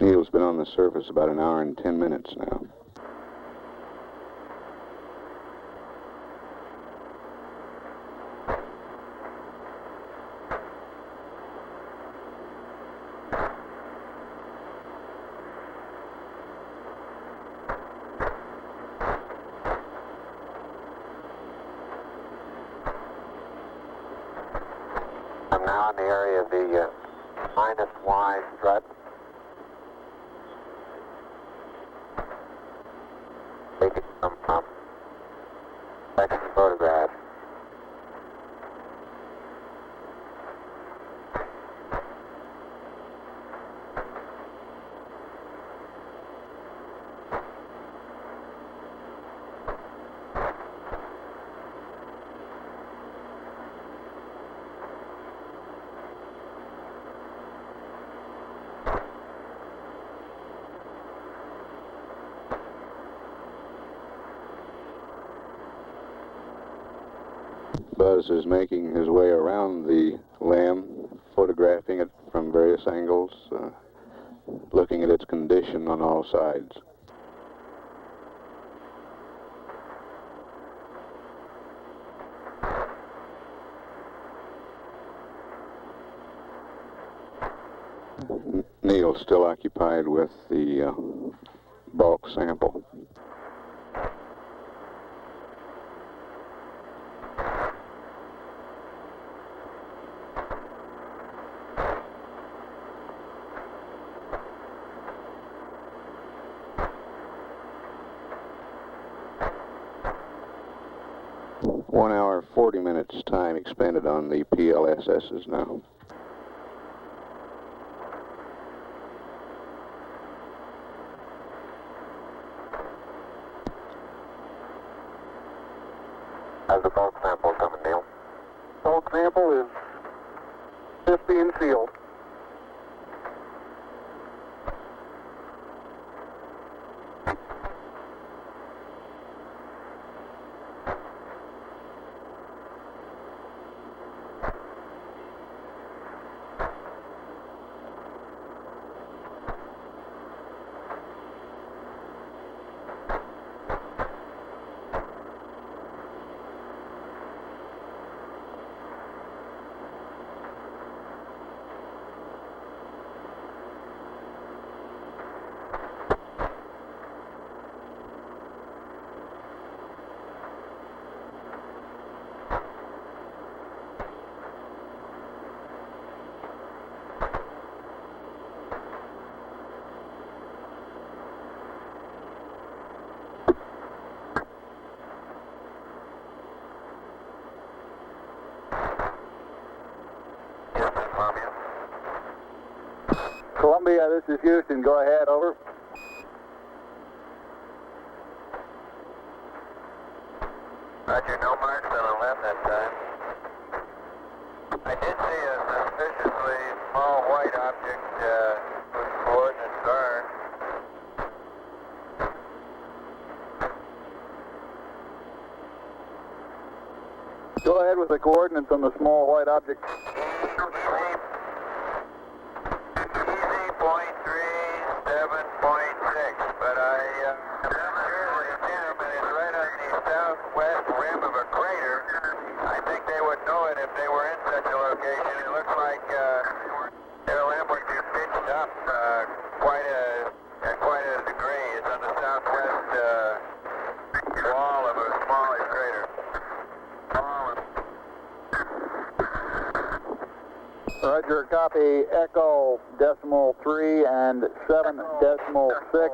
Neil's been on the surface about an hour and 10 minutes now. I'm now in the area of the minus Y strut. Taking some second photograph. Buzz is making his way around the LAM, photographing it from various angles, looking at its condition on all sides. Neil's still occupied with the bulk sample. One hour, 40 minutes time expended on the PLSSs now. How's the bulk sample coming, Neil? Bulk sample is just being sealed. Columbia, this is Houston. Go ahead, over. Roger, no marks on the left that time. I did see a suspiciously small white object whose coordinates are. Go ahead with the coordinates on the small white object. But I'm sure the gentleman is right on the southwest rim of a crater. I think they would know it if they were in such a location. It looks like their limb would be pitched up quite a degree. It's on the southwest wall of a smallish crater. Roger, copy Echo decimal 3 and 7 decimal 6.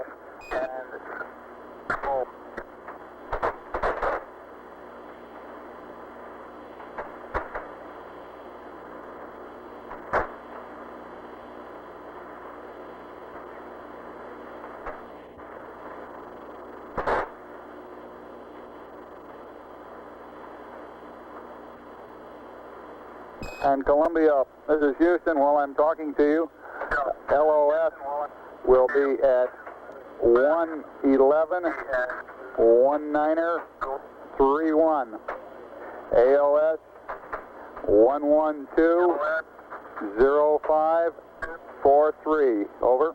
And Columbia, this is Houston. While I'm talking to you, LOS will be at 111 19er 31. ALS 112 05 43. Over.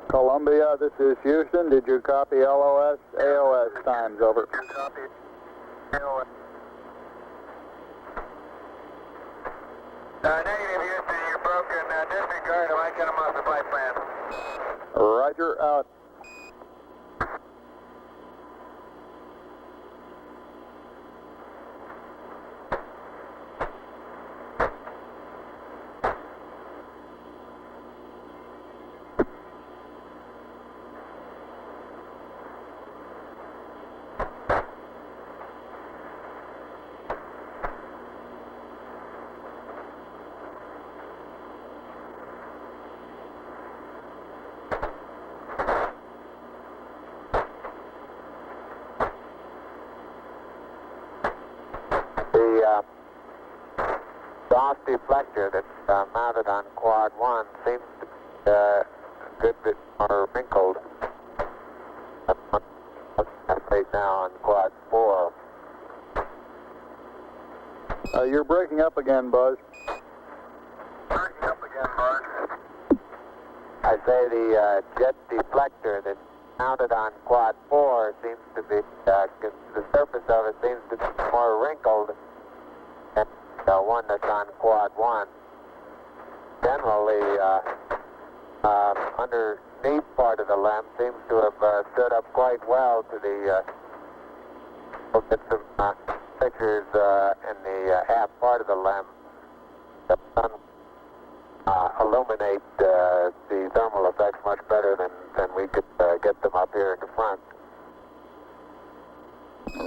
Columbia, this is Houston. Did you copy LOS, AOS times? Over. Copy. AOS. Negative, Houston. You're broken. Disregard. I cut them off the flight plan. Roger, out. The DOS deflector that's mounted on quad 1 seems to be a good bit more wrinkled right now on quad 4. You're breaking up again, Buzz. Breaking up again, Buzz. I say the jet deflector that's mounted on quad 4 seems to be, the surface of it seems to be more wrinkled than the one that's on quad 1. Generally, underneath part of the lem seems to have stood up quite well to the, we'll get some pictures in the half part of the lem. The sun illuminate the thermal effects much better than we could get them up here in the front.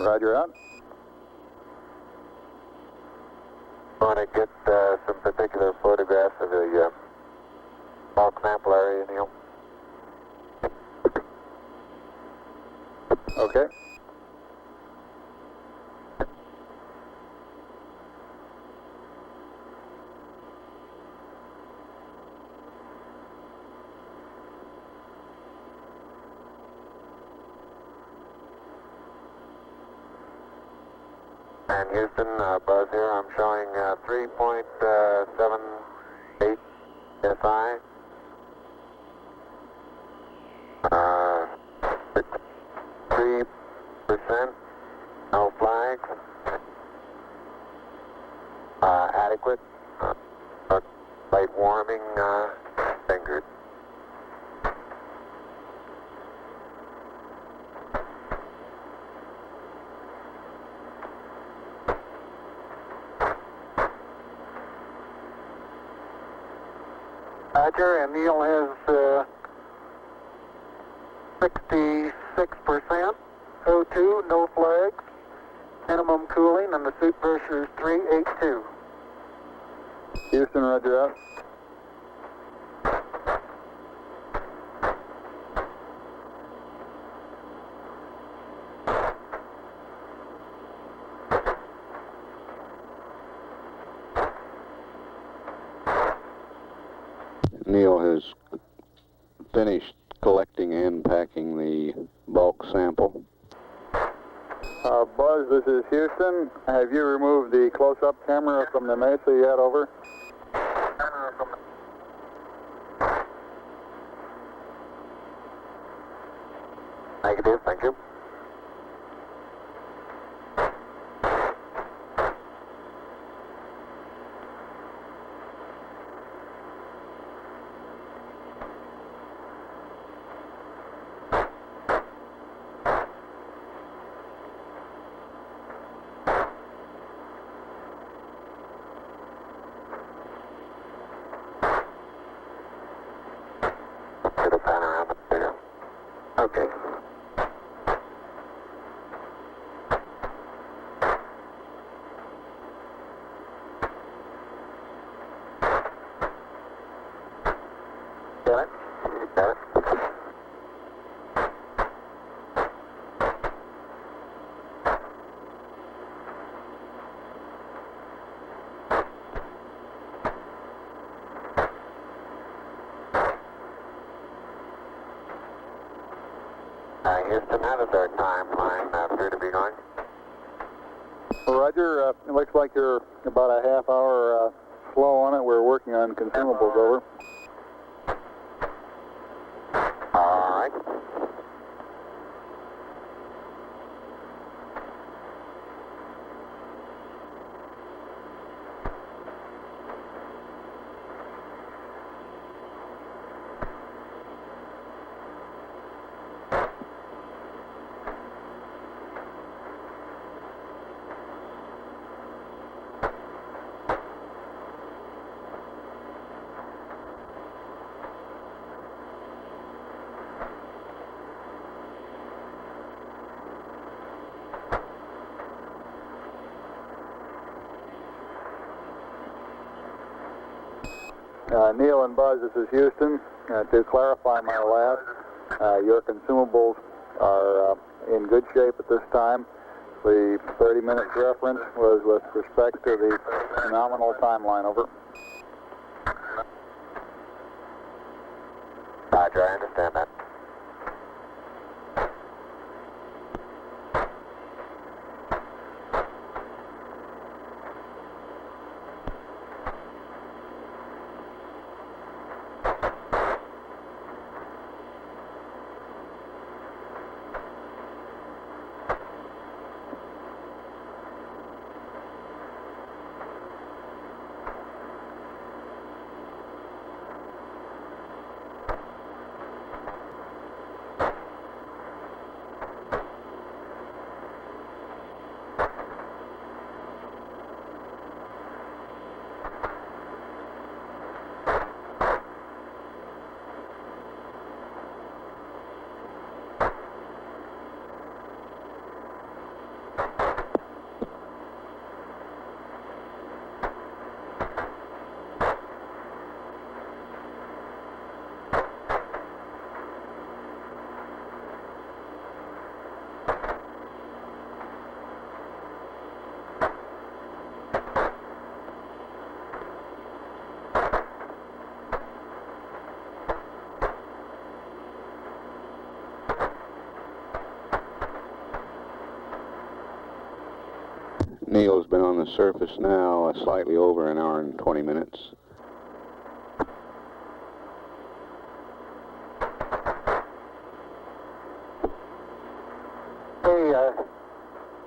Roger, out. I want to get some particular photographs of the bulk sample area, Neil. Okay. And Houston, Buzz here, I'm showing 3.78 SI. 3%, no flags. Adequate. Light warming fingered. Roger, and Neil has 66%, O2, no flags, minimum cooling, and the suit pressure is 382. Houston, roger, out. Neil has finished collecting and packing the bulk sample. Buzz, this is Houston. Have you removed the close-up camera from the Mesa yet? Over. Negative, thank you. Got it? Got it. Houston, how does our timeline appear to be going? Roger, it looks like you're about a half hour slow on it. We're working on consumables, over. All right. Neil and Buzz, this is Houston. To clarify my last, your consumables are in good shape at this time. The 30-minute reference was with respect to the nominal timeline, over. Roger, I understand that. Neil's been on the surface now slightly over an hour and 20 minutes.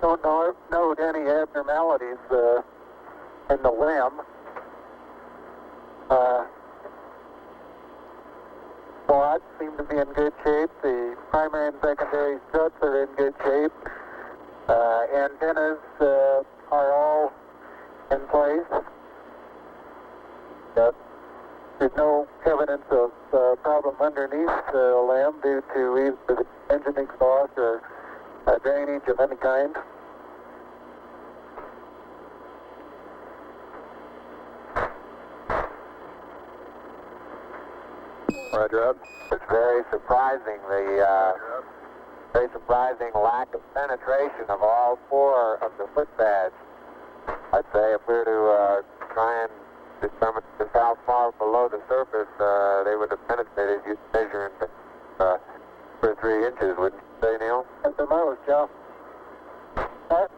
Don't note any abnormalities in the limb. Quads seem to be in good shape. The primary and secondary struts are in good shape. Antennas are all in place. There's no evidence of problem underneath the limb due to either the engine exhaust or drainage of any kind. Roger, out. It's very surprising, very surprising lack of penetration of all four of the foot pads. I'd say if we were to try and determine just how far below the surface they would have penetrated, you'd measure in 2 or 3 inches, wouldn't you say, Neil? At the most, yeah. That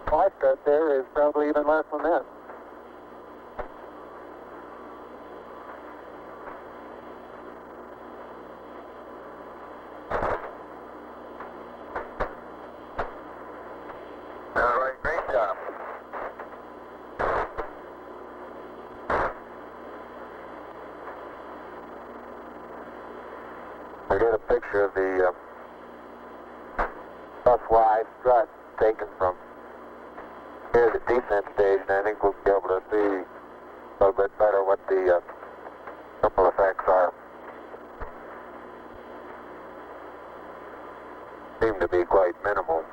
fly strut there is probably even less than that. All right, great job. I get a picture of the bus-wide strut taken from here, the descent stage, and I think we'll be able to see a little bit better what the ripple effects are. Seem to be quite minimal.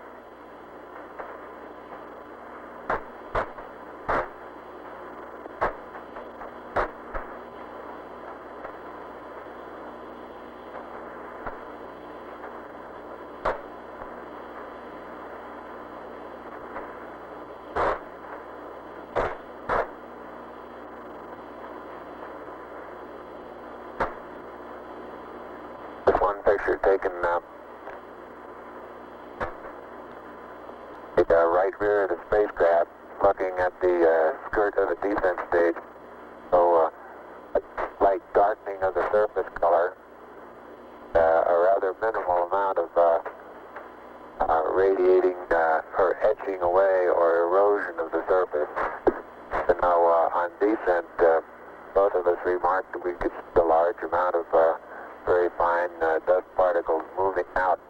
picture taken the right rear of the spacecraft, looking at the skirt of the descent stage. So a slight darkening of the surface color, a rather minimal amount of radiating or etching away or erosion of the surface. And now on descent, both of us remarked that we could see a large amount of very fine dust particles moving out.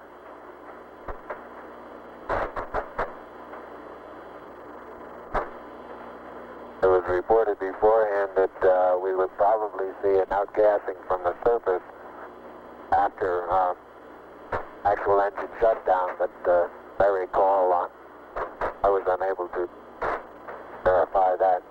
It was reported beforehand that we would probably see an outgassing from the surface after actual engine shutdown, but I recall I was unable to verify that.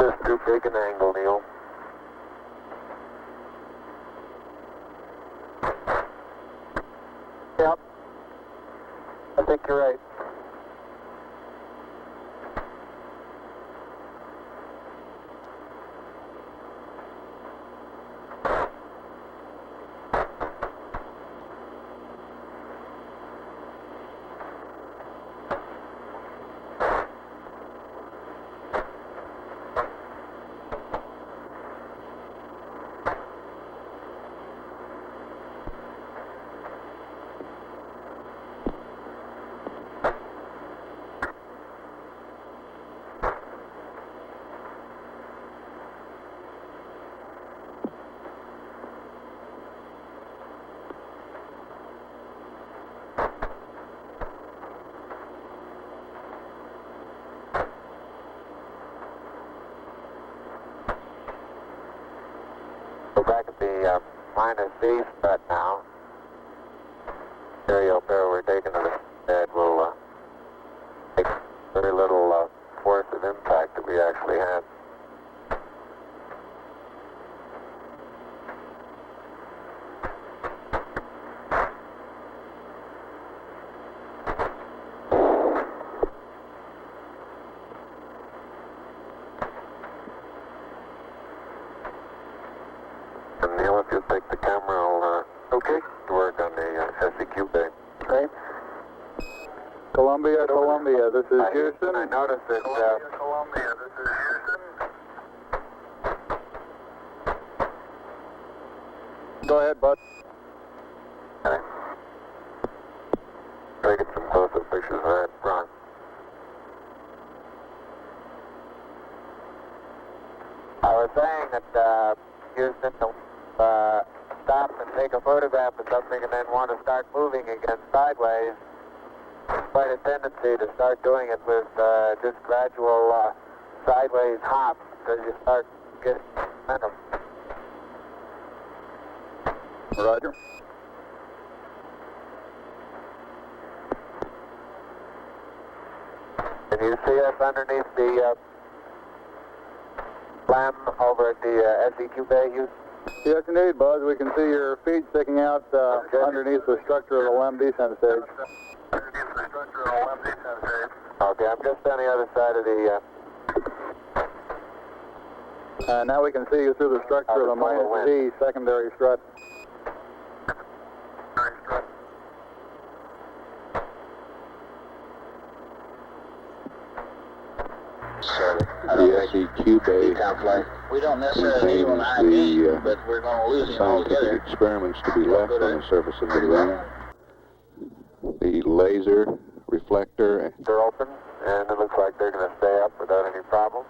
Just too big an angle, Neil. Yep. I think you're right. Go back at the minus V strut now. Stereo pair we're taking to the bed will take very little force of impact that we actually had. And Neil, if you'll take the camera, I'll okay to work on the SEQ bay. Okay. Columbia, Columbia, this is Houston. I noticed that. Columbia, this is Houston. Go ahead, bud. Okay. Taking some close-up pictures of that front. I was saying that Houston stop and take a photograph of something and then want to start moving again sideways. Quite a tendency to start doing it with just gradual sideways hops because you start getting momentum. Roger. Can you see us underneath the slam over at the SEQ bay, Houston? Yes, indeed, Buzz. We can see your feet sticking out underneath the structure of the LEM descent stage. Okay, I'm just on the other side of the... Now we can see you through the structure of the minus Z secondary strut. The SEQ bay We don't necessarily need one high gain, but we're going to lose him scientific altogether. experiments to be left on the surface of the moon. The laser reflector. They're open, and it looks like they're going to stay up without any problem.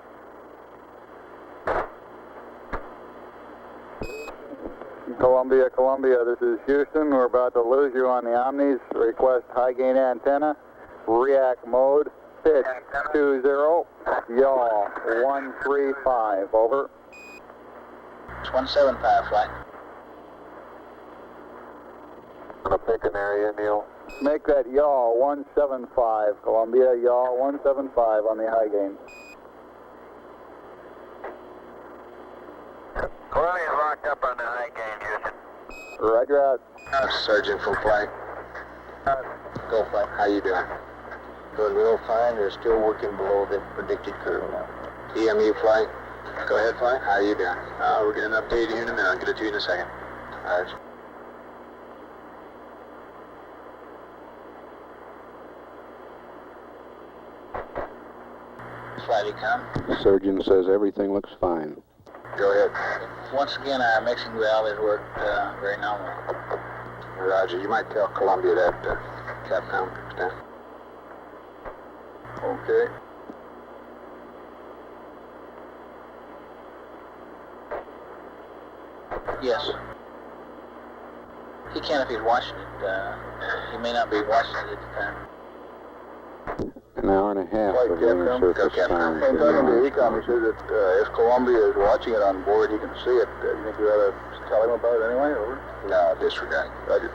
Columbia, Columbia, this is Houston. We're about to lose you on the Omnis. Request high gain antenna. React mode. Pitch 20. Yaw 135. Over. It's 175, flight. Gonna pick an area, Neil. Make that yaw 175. Columbia, yaw 175 on the high gain. Columbia's locked up on the high gain, Houston. Roger out. Sergeant, full flight. Go flight. How you doing? Good, real fine. They're still working below the predicted curve now. EMU flight. Go ahead, flight. How you doing? We're getting an update here in a minute. I'll get it to you in a second. All right. Flight econ. Surgeon says everything looks fine. Go ahead. Once again, our mixing valve has worked very nominal. Roger. You might tell Columbia that, Capcom. Stand. Okay. Yes. He can if he's watching it. He may not be watching it at the time. An hour and a half of lunar surface time. I'm talking to Ecom. He says that if Columbia is watching it on board, he can see it. Do you think we ought to tell him about it anyway? Over? No, disregard. Roger.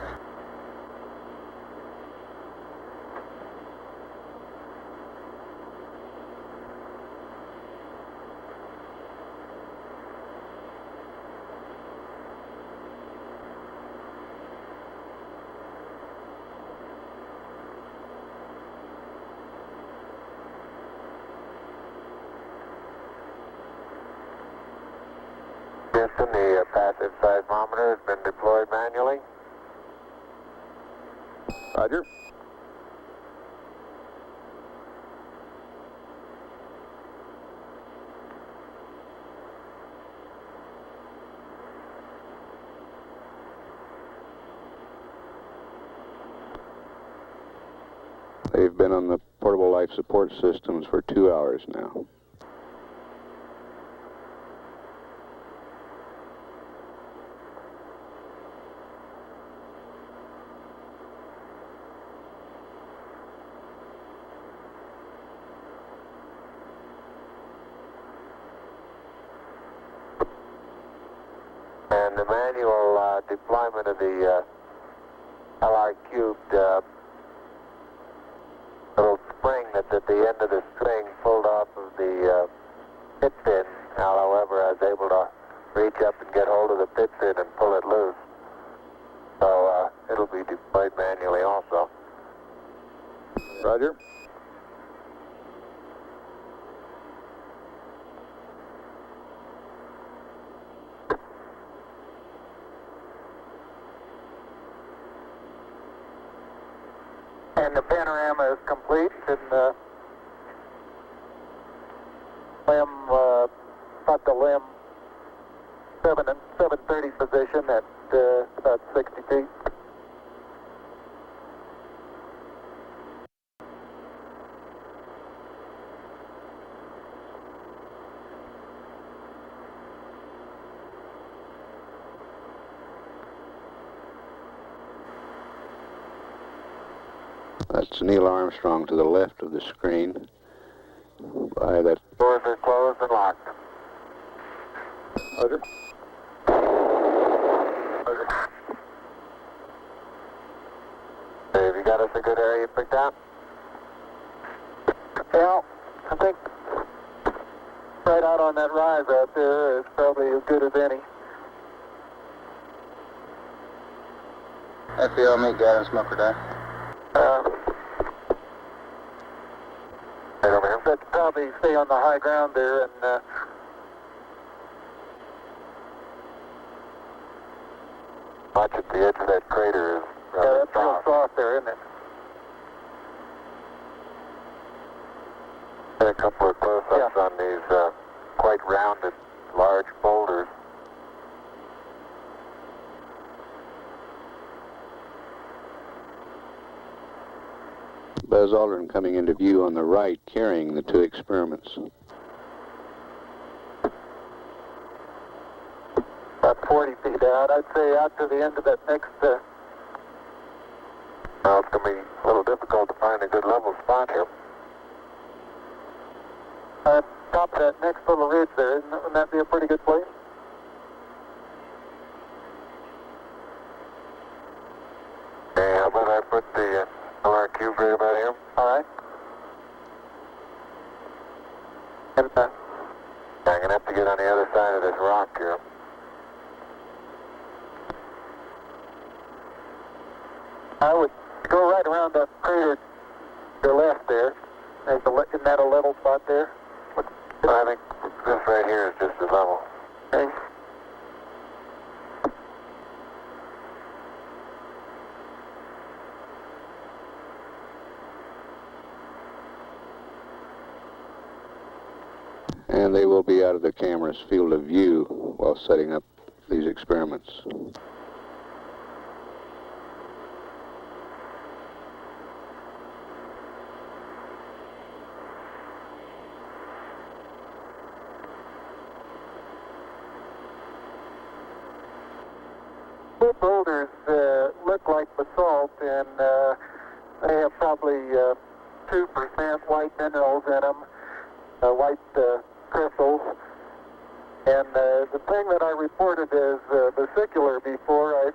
Houston, the passive seismometer has been deployed manually. Roger. They've been on the portable life support systems for 2 hours now. And the manual deployment of the LR cubed little spring that's at the end of the string pulled off of the pit fin. Now, however, I was able to reach up and get hold of the pit fin and pull it loose. So it'll be deployed manually also. Roger. And the panorama is complete in the limb, not the limb, 730 position at about 60 feet. That's Neil Armstrong to the left of the screen. By that. Doors are closed and locked. Roger. Have you got us a good area picked out? Yeah, I think right out on that rise out there is probably as good as any. FBL, meet guidance, smoker down. Right over here. But probably stay on the high ground there and Much at the edge of that crater is yeah, rather that's real soft. soft there, isn't it? Got a couple of close-ups on these quite rounded, large boulders. Buzz Aldrin coming into view on the right, carrying the two experiments. About 40 feet out. I'd say out to the end of that next... Well, it's going to be a little difficult to find a good level spot here. Top of that next little ridge there, wouldn't that be a pretty good place? Okay, how about I put the LR cube right about here? All right. And, I'm going to have to get on the other side of this rock here. I would go right around that crater to the left there. Isn't that a level spot there? I think this right here is just the level. Okay. And they will be out of the camera's field of view while setting up these experiments. The boulders look like basalt, and they have probably 2% white minerals in them, white crystals. And the thing that I reported as vesicular before, I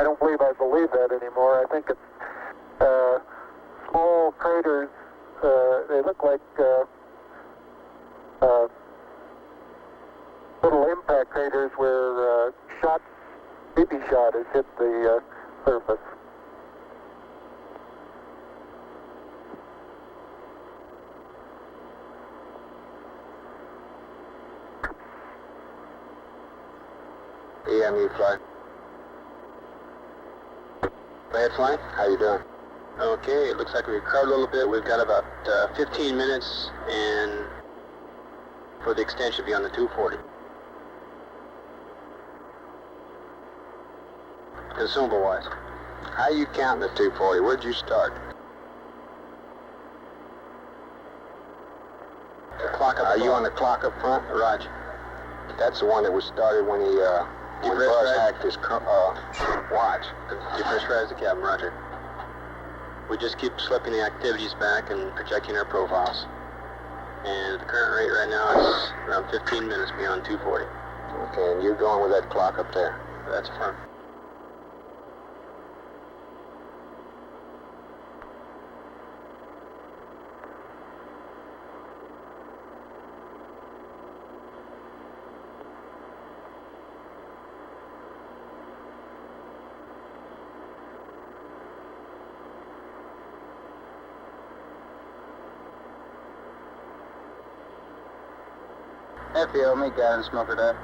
don't believe I believe that anymore. I think it's small craters. They look like little impact craters where BB shot has hit the surface. EMU flight. Go ahead, flight. How you doing? Okay, it looks like we recovered a little bit. We've got about 15 minutes, and for the extension, be on the 240. Consumable-wise, how you counting the 240? Where'd you start? The clock up. Are you on the clock up front? Roger. That's the one that was started when he Buzz hacked his watch. Depressurize the cabin, Roger. We just keep slipping the activities back and projecting our profiles. And the current rate right now is around 15 minutes beyond 240. Okay, and you're going with that clock up there? That's fine. FBO, meet guy and smoker that.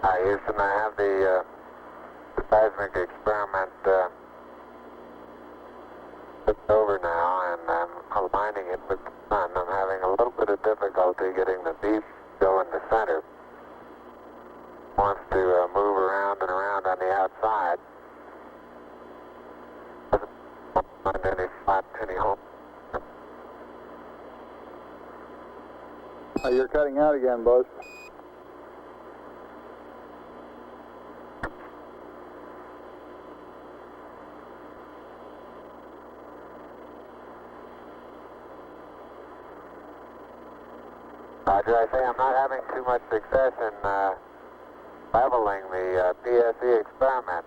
Hi, Houston, I have the seismic experiment flipped over now, and I'm aligning it with the sun. I'm having a little bit of difficulty getting the beef go in the center. Wants to move around and around on the outside. Find any spot, any hole. You're cutting out again, Buzz. Roger, I say I'm not having too much success in leveling the PSE experiment.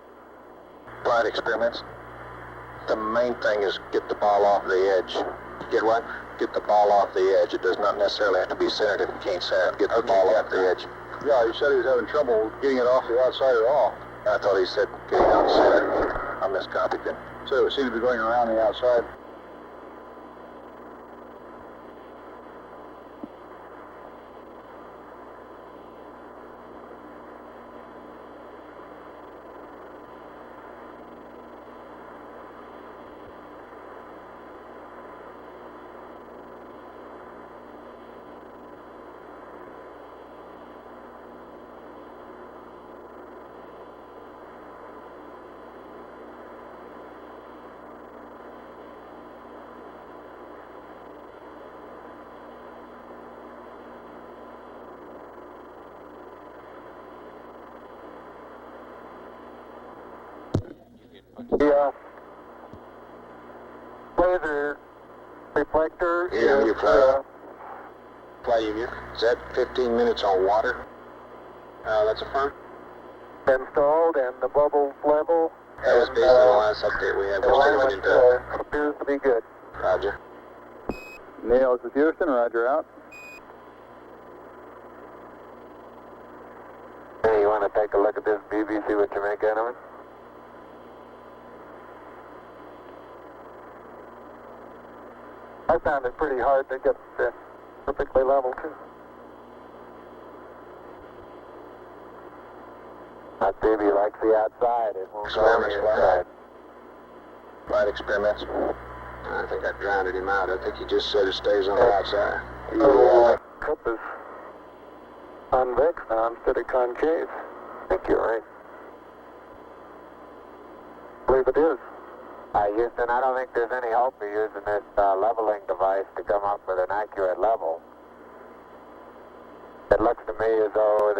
Flight experiments. The main thing is get the ball off the edge. Get what? Get the ball off the edge. It does not necessarily have to be centered if you can't center it. Get the ball off the edge. Yeah, he said he was having trouble getting it off the outside at all. I thought he said getting out center. I miscopied then. So it seemed to be going around the outside. The laser reflector EMU is flight EMU. Is that 15 minutes on water? That's affirmed. installed and the bubble level. That was based on the last update we had. We're still looking into it. Appears to be good. Roger. Neil, this is Houston. Roger out. Hey, you want to take a look at this BB, see what you make out of it? I found it pretty hard to get perfectly level too. That baby likes the outside. It won't go on the Experiments, inside. Flight experiments. I think I drowned him out. I think he just said it stays on the outside. The cup is convex now instead of concave. I think you're right. I believe it is. Houston, I don't think there's any hope of using this leveling device to come up with an accurate level. It looks to me as though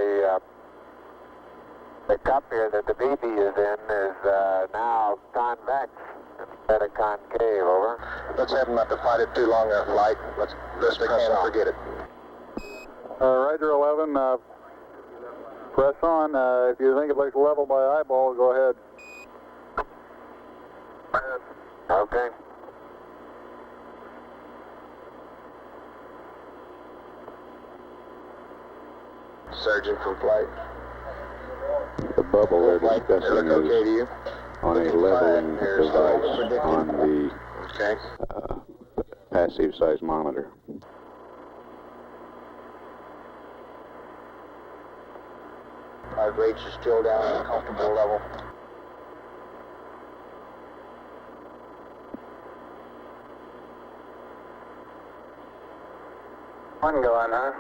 the cup here that the BB is in is now convex instead of concave, over. Let's have him not to fight it too long a flight. Let's press on. Forget it. Roger 11, press on. If you think it looks level by eyeball, go ahead. Okay. Surgeon from flight. The bubble they're Flight, they discussing look okay to is you? on a leveling Here's device predicted. on the Okay. passive seismometer. Our rates are still down at a comfortable level. One going, huh?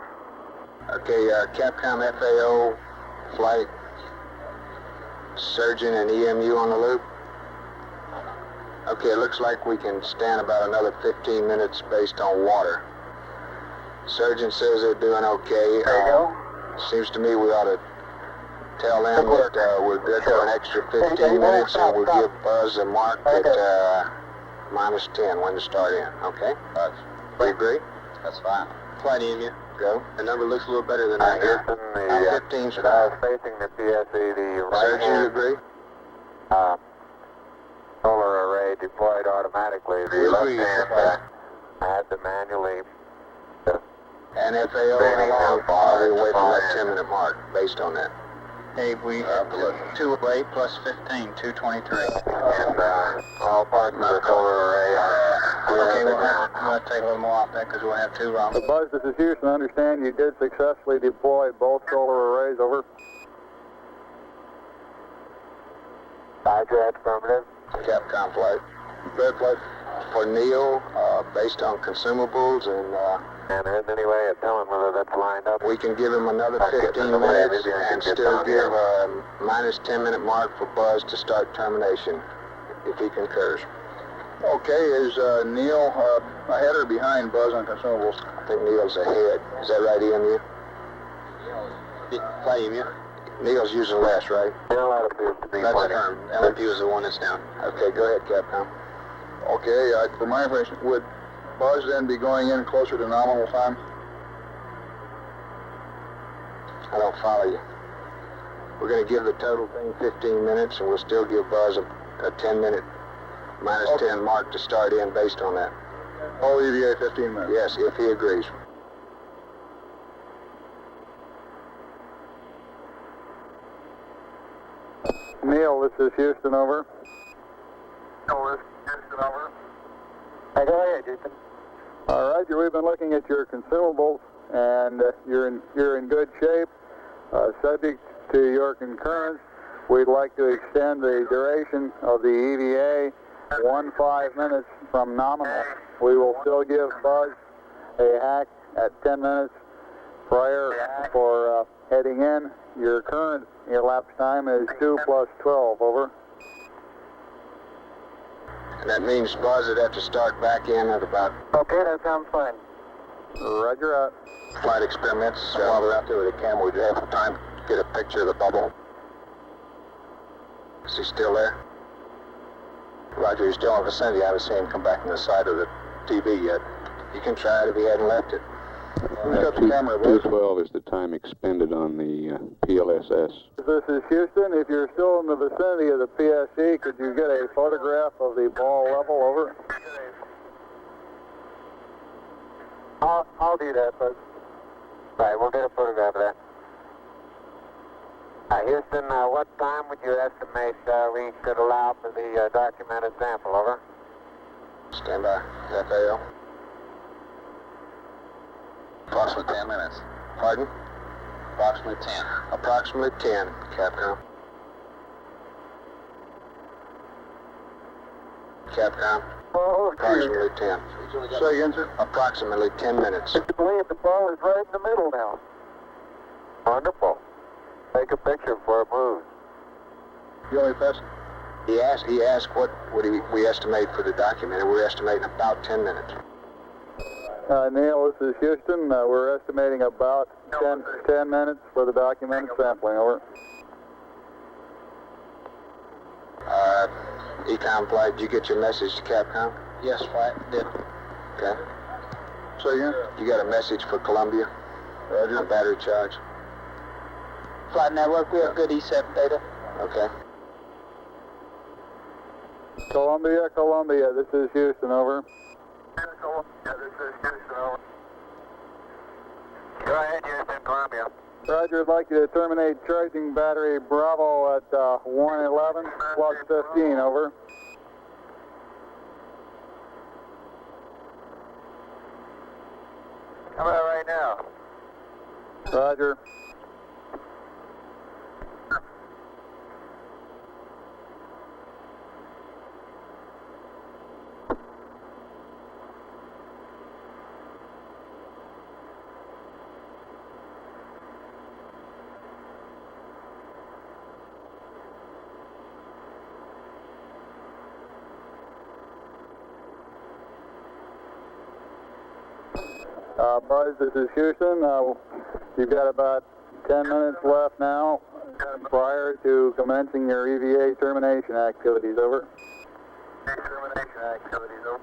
Okay, Capcom FAO flight surgeon and EMU on the loop. Okay, it looks like we can stand about another 15 minutes based on water. Surgeon says they're doing okay. There you go. Seems to me we ought to tell them that we're good for an extra 15 minutes and we'll give Buzz a mark at -10 when to start in, okay? Do you agree? That's fine. Flight EMU, go. The number looks a little better than that here. Houston, the 15 should have. facing the PSE, the right Surgeon, you hand agree? solar array deployed automatically. The left hand I had to manually And FAO, how far are we away from that 10-minute mark based on that? Hey, we 208 plus 15, 223. and all parts of the solar array are Okay, we'll have to take a little more off that because we'll have two wrong. Buzz, this is Houston. I understand you did successfully deploy both solar arrays, over. Roger, affirmative. Capcom flight. Red flight for Neil, based on consumables, and And there isn't any way of telling whether that's lined up. we can give him another 15 minutes and still give a -10-minute mark for Buzz to start termination, if he concurs. Okay, is Neil ahead or behind Buzz on consumables? I think Neil's ahead. Is that right, EMU? Flight EMU? Neil's using less, right? Still, that appears to be That's plenty. confirmed. LMP is the one that's down. Okay, go ahead, Capcom. Okay, for my information, would Buzz then be going in closer to nominal time? I don't follow you. We're going to give the total thing 15 minutes, and we'll still give Buzz a 10-minute -10 mark to start in based on that. All EVA 15 minutes. Yes, if he agrees. Neil, this is Houston, over. Houston, over. Hey, go ahead, Houston. All right, we've been looking at your consumables, and you're in good shape. Subject to your concurrence, we'd like to extend the duration of the EVA 15 minutes from nominal. We will still give Buzz a hack at 10 minutes prior for heading in. Your current elapsed time is 2 plus 12, over. And that means Buzz would have to start back in at about Okay, that sounds fine. Roger out. flight experiments. While they're out there with the camera, we'd have time to get a picture of the bubble. Is he still there? Roger, you're still in the vicinity. I haven't seen him come back from the side of the TV yet. You can try it if he hadn't left it. Who's got the camera, boys? 2:12 is the time expended on the PLSS. This is Houston. If you're still in the vicinity of the PSE, could you get a photograph of the ball level? Over. I'll do that, but Right, we'll get a photograph of that. Houston, what time would you estimate we could allow for the documented sample? Over. Stand by. FAO. Approximately 10 minutes. Pardon? Approximately 10. Approximately 10, Capcom. Capcom. oh, Approximately 10. Say again, sir. Approximately 10 minutes. I believe the ball is right in the middle now. Wonderful. Take a picture before it moves. You only pass. He asked what would we estimate for the document, and we're estimating about 10 minutes. Neil, this is Houston. We're estimating about 10 minutes for the documented sampling. Over. Ecom flight, did you get your message to Capcom? Yes, flight did. Okay. Say again. You got a message for Columbia? Roger. On battery charge? Flight network, we have good ESEP data. Okay. Columbia, this is Houston. Over. Go ahead, Houston, Columbia. Roger, I'd like you to terminate charging battery Bravo at 111 plus 15. Over. How about right now? Roger. Buzz, this is Houston. You've got about 10 minutes left now prior to commencing your EVA termination activities. Over. Termination activities, over.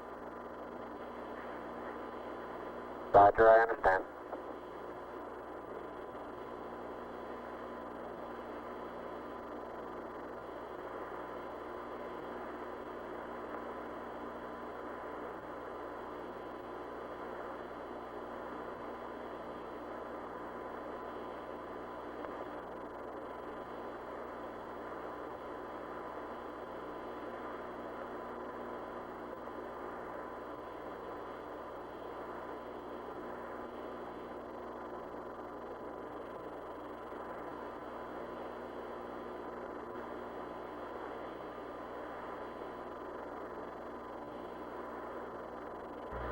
Roger, I understand.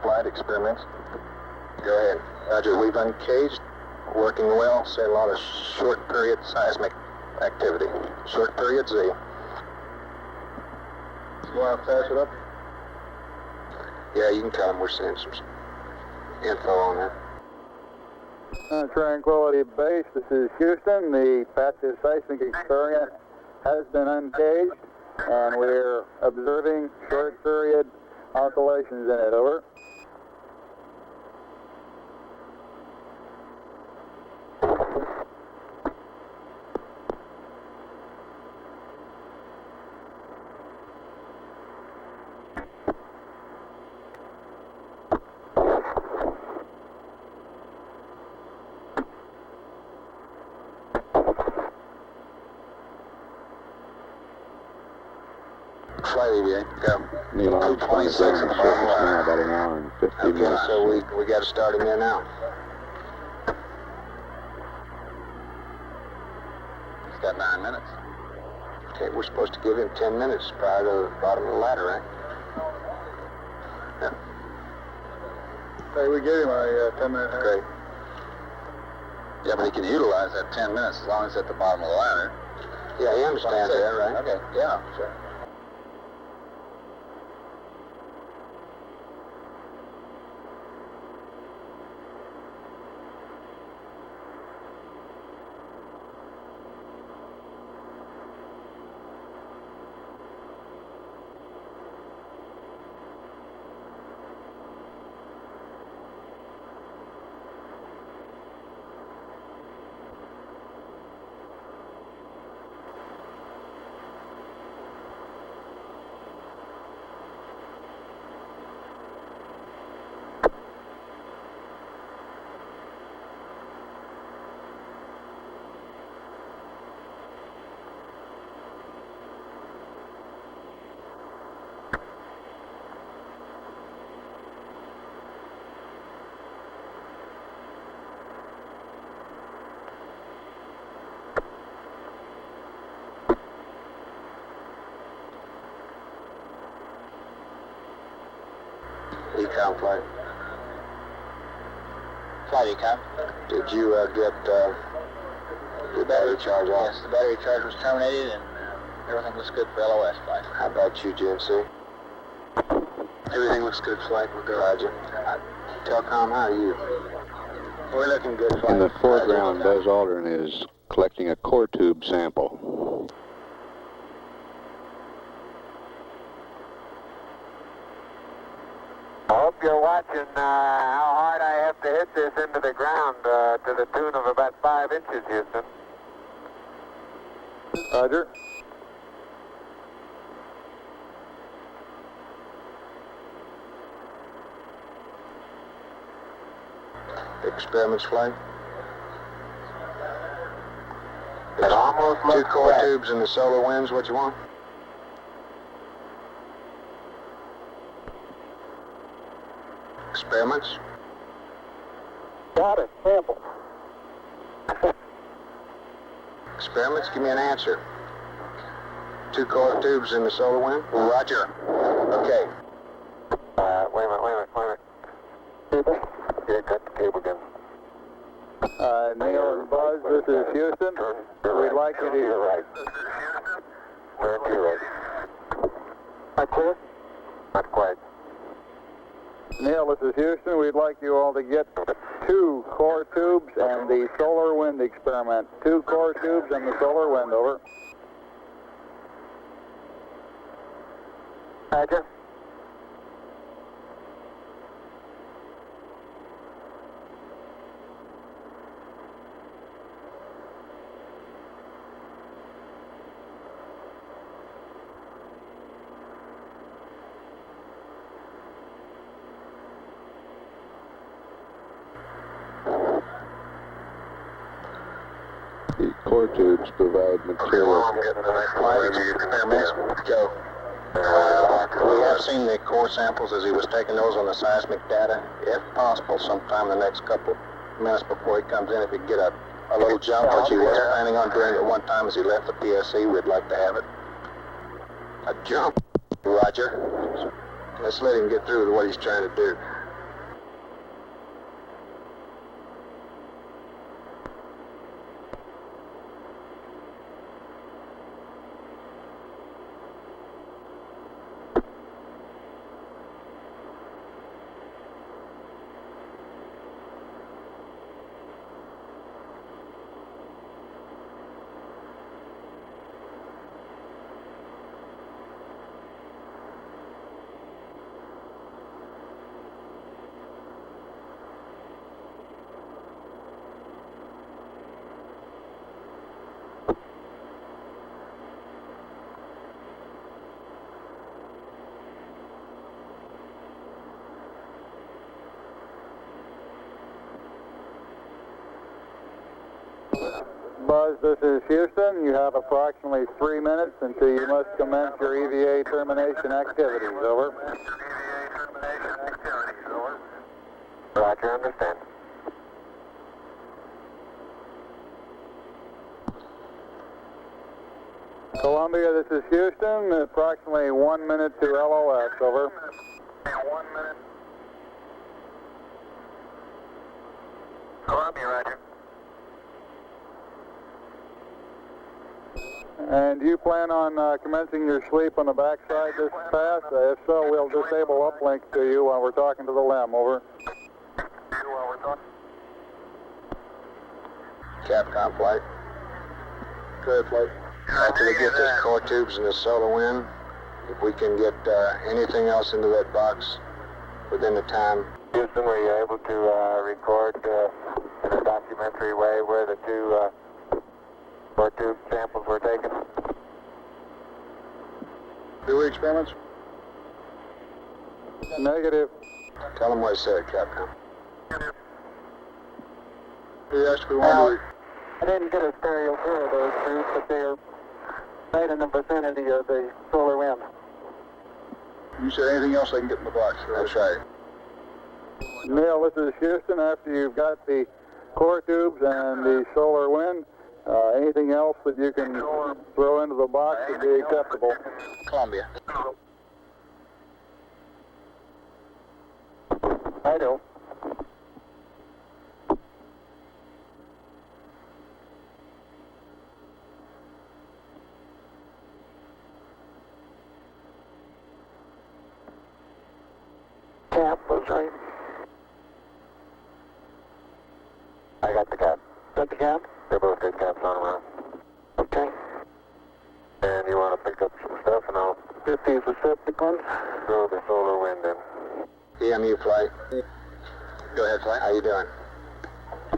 Flight experiments. Go ahead. Roger, we've uncaged. Working well. Say a lot of short period seismic activity. Short period Z. You want to pass it up? Yeah, you can tell them we're seeing some info on that. Tranquility Base, this is Houston. The passive seismic experiment has been uncaged, and we're observing short period oscillations in it. Over. Flight EVA, go. Neil Armstrong 2:26 is in on the the bottom surface line. now, about an hour and 50 Okay, minutes. so we got to start him in now. He's got 9 minutes. Okay, we're supposed to give him 10 minutes prior to the bottom of the ladder, right? Yeah. Hey, we gave him a 10-minute. Great. Yeah, but he can utilize that 10 minutes as long as it's at the bottom of the ladder. Yeah, he understands that, right? Okay, yeah, sure. Ecom flight. Flight Ecom. Did you get your battery charge off? Yes, the battery charge was terminated and everything looks good for LOS flight. How about you, GNC? Everything looks good, flight. We're good. Roger. Telcom, how are you? We're looking good, flight. In the foreground, Buzz Aldrin is collecting a core tube sample. I hope you're watching how hard I have to hit this into the ground to the tune of about 5 inches, Houston. Roger. Experiments flight. It almost Two looks core correct. tubes and the solar winds, what you want? Experiments. Got it. Sample. Experiments, give me an answer. Two core tubes in the solar wind? Roger. Okay. Wait a minute. Cable? Yeah, cut the cable again. Neil and Buzz, this is Houston. We'd like you to... You're right. Turn to your right. Not clear? Not quite. Neil, this is Houston. We'd like you all to get 2 core tubes and the solar wind experiment. 2 core tubes and the solar wind, over. Roger. The core tubes provide material. Experiments. Go. We have seen the core samples as he was taking those on the seismic data. If possible, sometime in the next couple minutes before he comes in, if he can get a little jump, which he was planning on doing at one time as he left the PSC, we'd like to have it. A jump. Roger. Let's let him get through with what he's trying to do. Buzz, this is Houston. You have approximately 3 minutes until you must commence your EVA termination activities, over. Roger, understand. Columbia, this is Houston. Approximately 1 minute to LOS, over. 1 minute. Columbia, Roger. And do you plan on commencing your sleep on the backside this pass? If so, we'll disable uplink to you while we're talking to the LEM, over. Capcom flight. Good flight. After we get this core tubes and the solar wind, if we can get anything else into that box within the time. Houston, were you able to record in a documentary way where the 2 core tube samples were taken? Do we experiments? Negative. Tell them what I said, Capcom. Yes, we want to. I didn't get a stereo pair of those tubes, but they're right in the vicinity of the solar wind. You said anything else they can get in the box? That's right. Neil, this is Houston. After you've got the core tubes and the solar wind, anything else that you can throw into the box would be acceptable. Columbia. I do. Cap was right. I got the cap. Got the cap? They both got caps on around. Okay. And you want to pick up some stuff and I'll Get these receptacles. throw the solar wind in. EMU flight. Go ahead, flight. How you doing?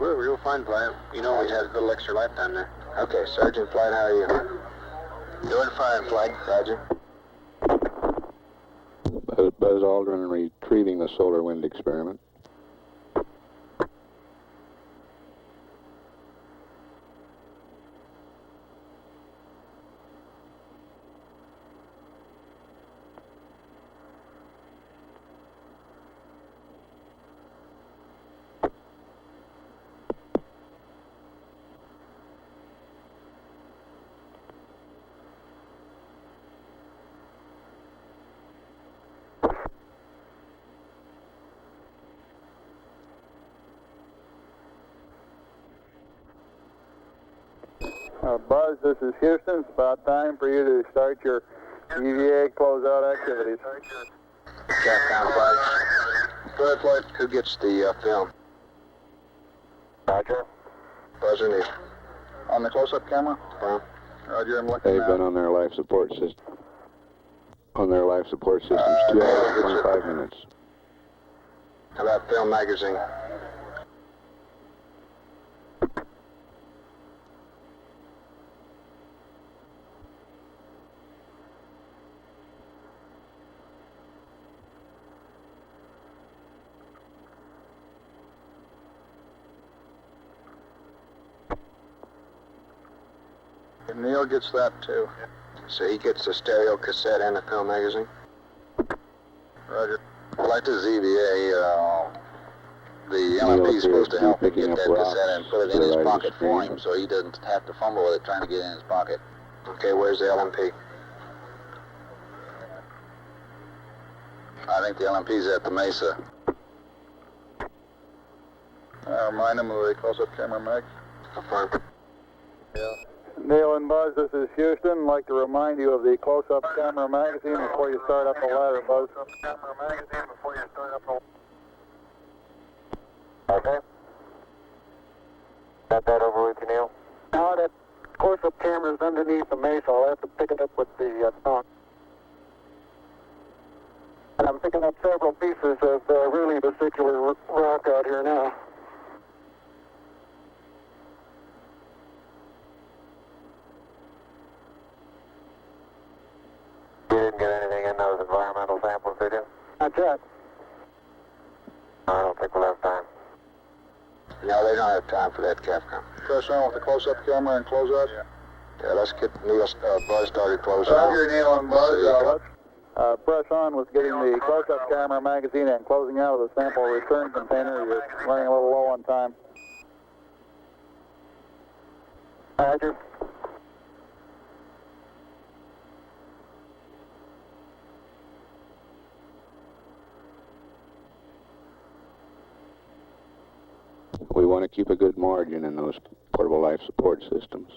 We're real fine, flight. You know we had a little extra lifetime there. Okay, Sergeant Flight, how are you? Doing fine, flight. Roger. Buzz Aldrin retrieving the solar wind experiment. Buzz, this is Houston. It's about time for you to start your EVA closeout activities. Capcom flight. Go ahead, flight. Who gets the film? Roger. Buzz or Neil? On the close-up camera? Roger, I'm looking They've been on their life support system. On their life support systems, 2 hours and 25 minutes. How about film magazine? And Neil gets that too. So he gets the stereo cassette and the film magazine? Roger. Well, like this EVA, the LMP is supposed to help him get that cassette and put it in his pocket for him so he doesn't have to fumble with it trying to get it in his pocket. Okay, where's the LMP? I think the LMP's at the Mesa. Remind him of the close-up camera, Meg. Affirm. Yeah. Neil and Buzz, this is Houston. I'd like to remind you of the close-up camera magazine before you start up the ladder, Buzz. Camera magazine before you start up Okay. Got that over with you, Neil? Now that close-up camera's underneath the Mesa, I'll have to pick it up with the tongue. And I'm picking up several pieces of really vesicular rock out here now. You didn't get anything in those environmental samples, did you? Not yet. I don't think we'll have time. No, they don't have time for that, Capcom. Press on with the close-up camera and close up? Yeah, let's get Neil, Buzz started closing up. Roger, Neil and Buzz. Let's press on with getting the close-up camera magazine and closing out of the sample return container. You're running a little low on time. Roger. We want to keep a good margin in those portable life support systems.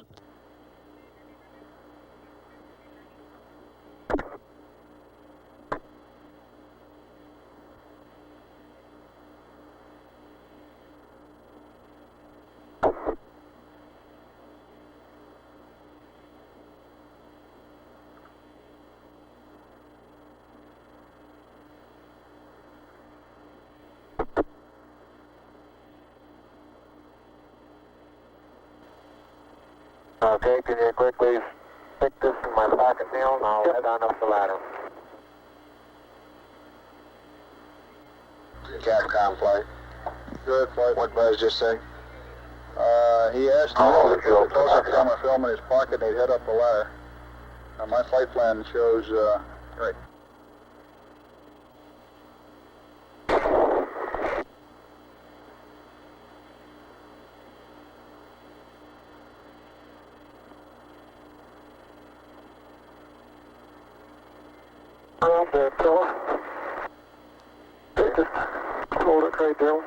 Okay, can you quickly stick this in my pocket, Neil, and I'll head on up the ladder. Capcom flight. Good flight. What Buzz just say? He asked Oh, me to put the close-up camera film in his pocket and he'd head up the ladder. My flight plan shows, right. Around there, fella. Take it. Hold it. Okay, Joe.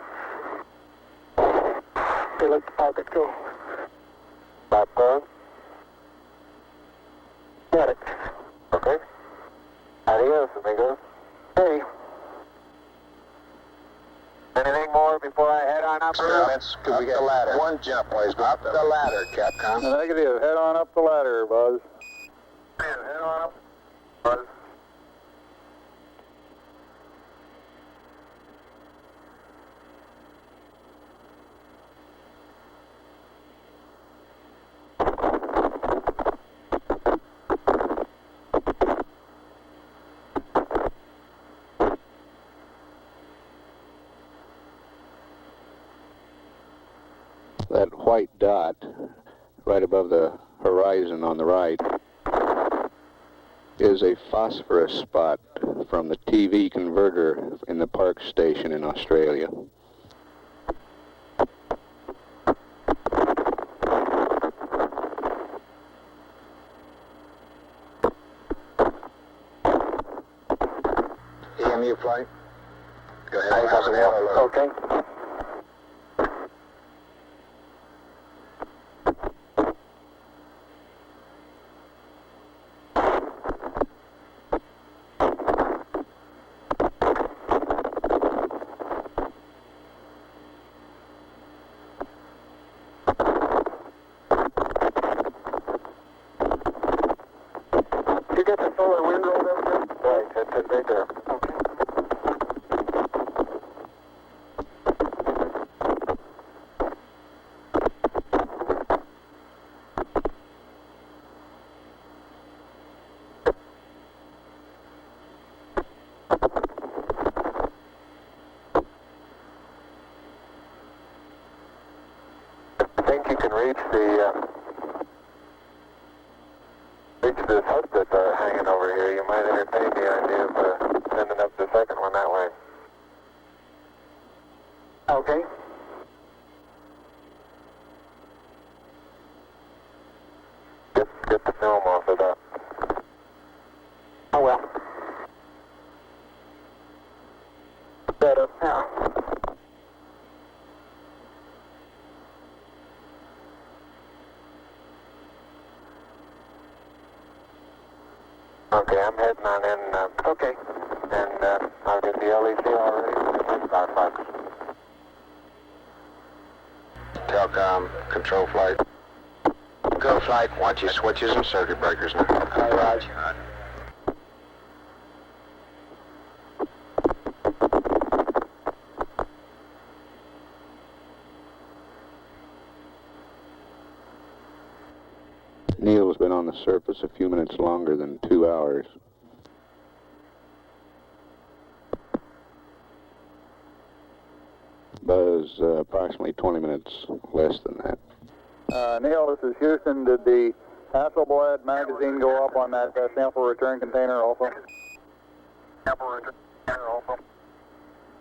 Okay, let the pocket go. Popcorn. Got it. Okay. Adios, amigos. Hey. Anything more before I head on up? Could we get the ladder? One jump, please. Up the ladder, Capcom. Negative. Head on up the ladder, Buzz. Head on up. Buzz. That white dot right above the horizon on the right is a phosphorus spot from the TV converter in the Park station in Australia. EMU flight. Go ahead. Okay. You get the solar wind roll there? Right, that's it right there. I think you can reach this hook that's hanging over here. You might entertain the idea of sending up the second one that way. Okay. Get the film off of that. Oh well. Better now. Okay, I'm heading on in. Okay. And I'll get the LEC already. About 5. Telcom, control flight. Go flight. Watch your switches and circuit breakers now. Hi, Raj. Neil's been on the surface a few minutes longer than 2 hours. Buzz, approximately 20 minutes less than that. Neil, this is Houston. Did the Hasselblad magazine go up on that sample return container also?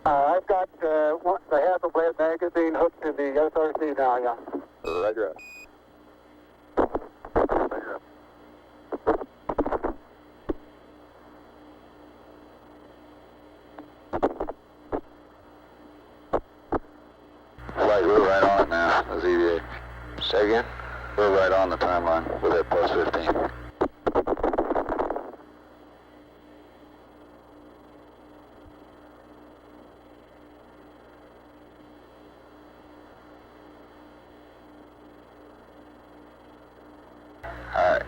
I've got the Hasselblad magazine hooked to the SRC now, yeah. Roger. Flight, we're right on it now, as EVA. Say again? We're right on the timeline with that plus 15.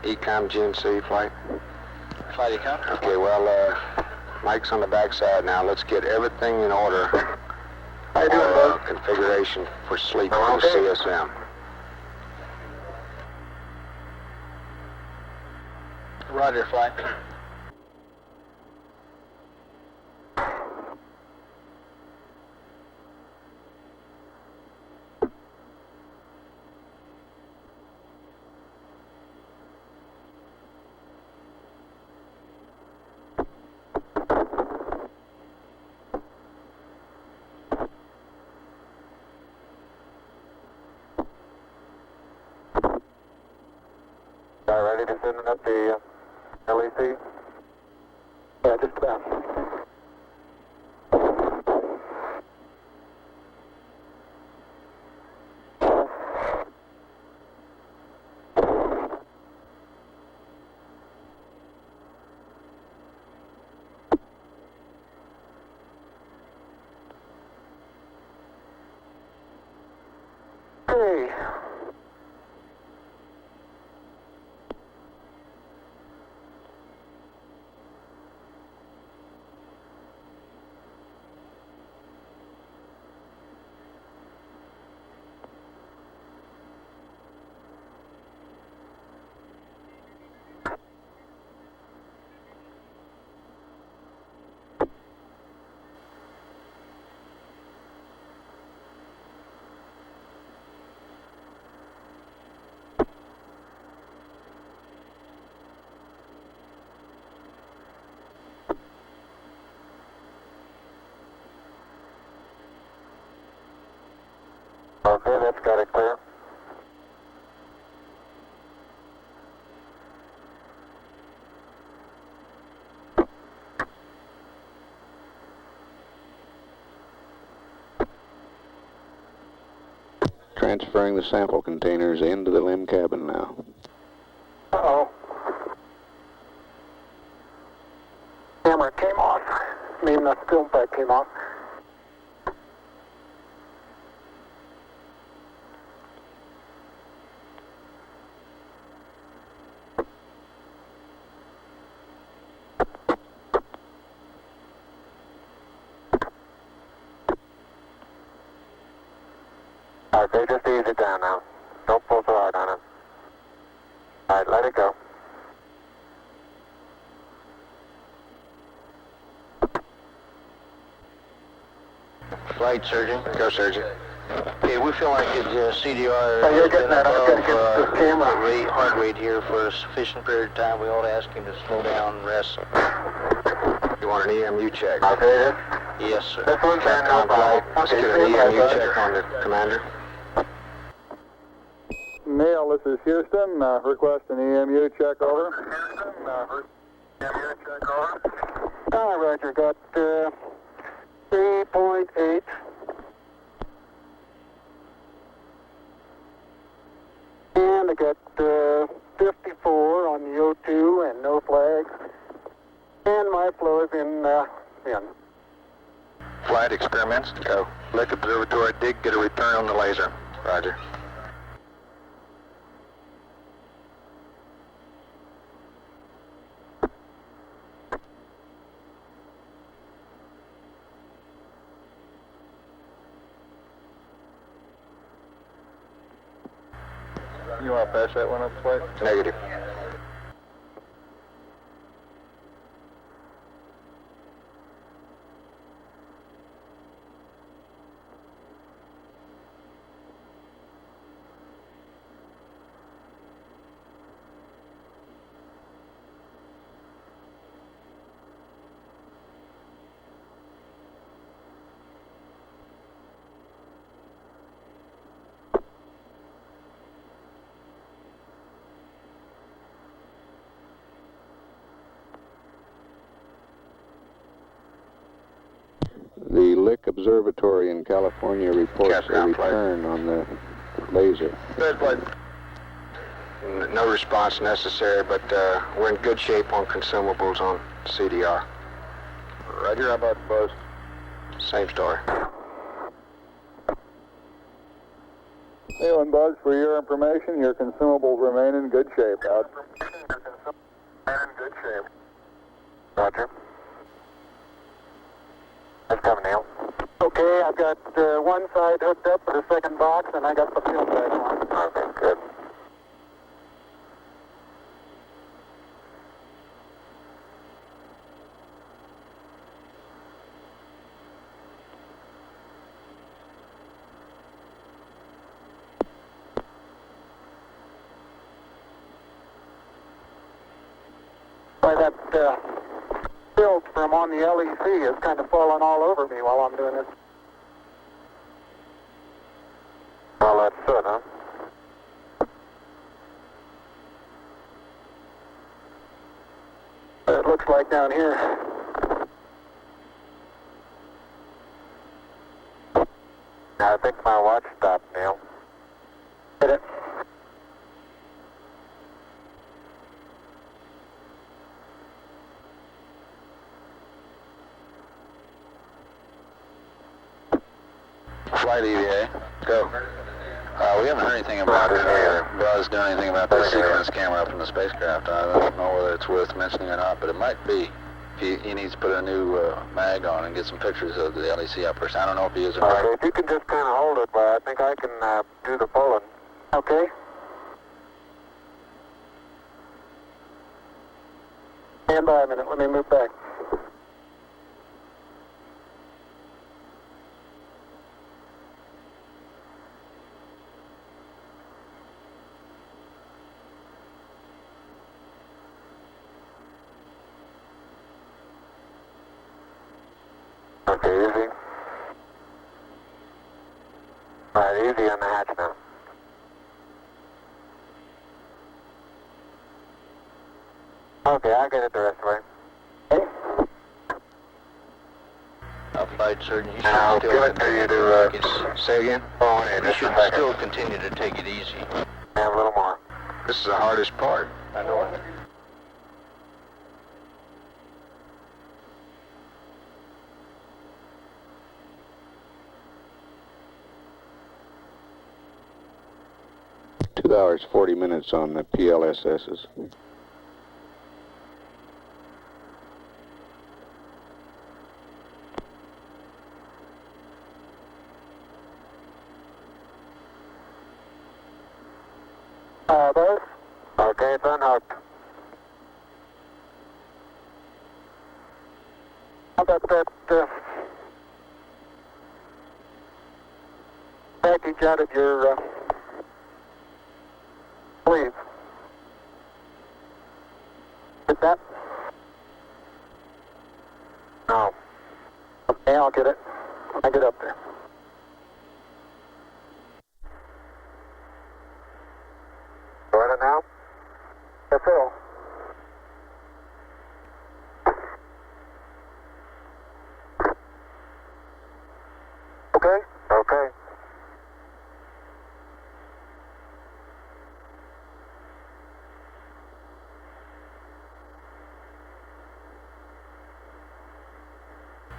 Ecom GNC flight. Flight Ecom? Okay, well, Mike's on the backside now. Let's get everything in order. How you doing, Buzz? Configuration for sleep on the CSM. Roger, flight. Ready to send it up the LEC? Yeah, just about. see. Okay, that's got it clear. Transferring the sample containers into the LIM cabin now. Uh-oh. Camera came off. I mean, the film pack came off. Okay, just ease it down now. Don't pull so hard on it. Alright, let it go. Flight surgeon. Go, surgeon. Okay, we feel like his CDR Oh, you're getting that. I'm going to get the camera. heart rate here for a sufficient period of time. We ought to ask him to slow down and rest. You want an EMU check? Okay, Yes, sir. this one's in no problem. Let's get an EMU check on the commander. Neil, this is Houston. Request an EMU check over. EMU check over. Roger, got 3.8. And I got 54 on the O2 and no flags. And my flow is in. Flight experiments. Go. Lake Observatory, dig, get a return on the laser. Roger. You want to pass that one up, Flight? Negative. The Lick Observatory in California reports a Campground flight. return on the laser. Good, Flight. No response necessary, but we're in good shape on consumables on CDR. Roger, how about buzz? Same story. Neil and Buzz, for your information, your consumables remain in good shape. Out. In good shape. Roger. That's coming, Neil. Okay, I've got one side hooked up for the second box, and I got the film pack on. Okay, good. Why, that film from on the LEC is kind of falling all over me while I'm doing this. Well, that's good, huh? It looks like down here. I think my watch stopped, Neil. Hit it. Flight EVA. Go. We haven't heard anything about Buzz doing anything about that sequence camera up in the spacecraft. I don't know whether it's worth mentioning or not, but it might be. He needs to put a new mag on and get some pictures of the LEC operation. I don't know if he is or not. Okay, if you can just kind of hold it, but I think I can do the pulling. Okay. Stand by a minute. Let me move back. Okay, easy. All right, easy on the hatch now. Okay, I'll get it the rest of the way. Flight surgeon, you I'll should give it to you to, say again? Oh, hey, You just a should second. still continue to take it easy. Have a little more. This is the hardest part. I know it. Two hours, 40 minutes on the PLSSs. Buzz? Okay, it's unhooked. How about that package out of your sleeve? Is that? No. Okay, I'll get it when I get up there. Got it now? Yes, sir. Okay? Okay.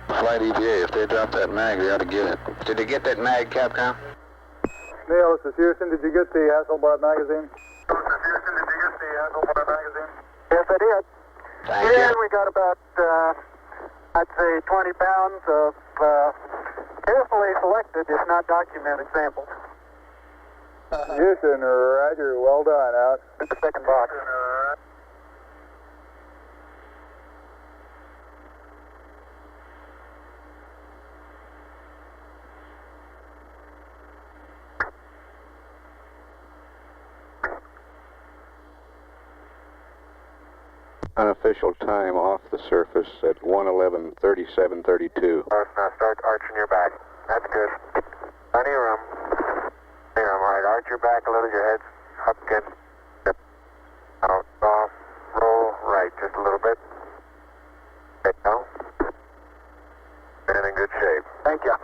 Flight EVA, if they drop that mag, they ought to get it. Did they get that mag, Capcom? Neil, this is Houston. Did you get the Hasselblad magazine? Yes, I did. Thank And you. we got about, I'd say 20 pounds of carefully selected, if not documented, samples. Houston, roger. Well done. Out. In the second box. Unofficial time off the surface at 1:11:37:32. Now start arching your back. That's good. Plenty of room. Plenty of room. All right, arch your back a little, your head's up against. Out, off, roll right just a little bit. Okay, now. And in good shape. Thank you.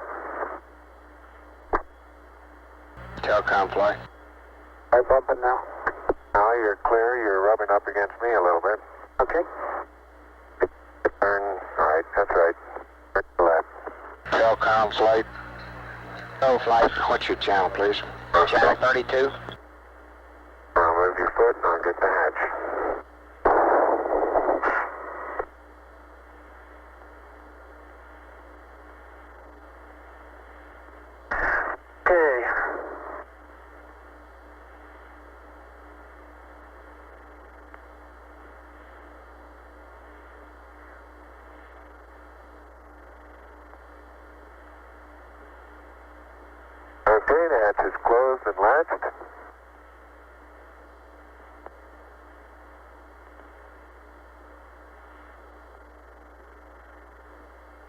Telcom flight. I'm bumping now. Now you're clear. You're rubbing up against me a little bit. Okay. Turn. All right, that's right. Turn to the left. Telcom flight. No flight. What's your channel, please? Channel 32. Now move your foot and I'll get the hatch. Okay. Okay, the hatch is closed and latched.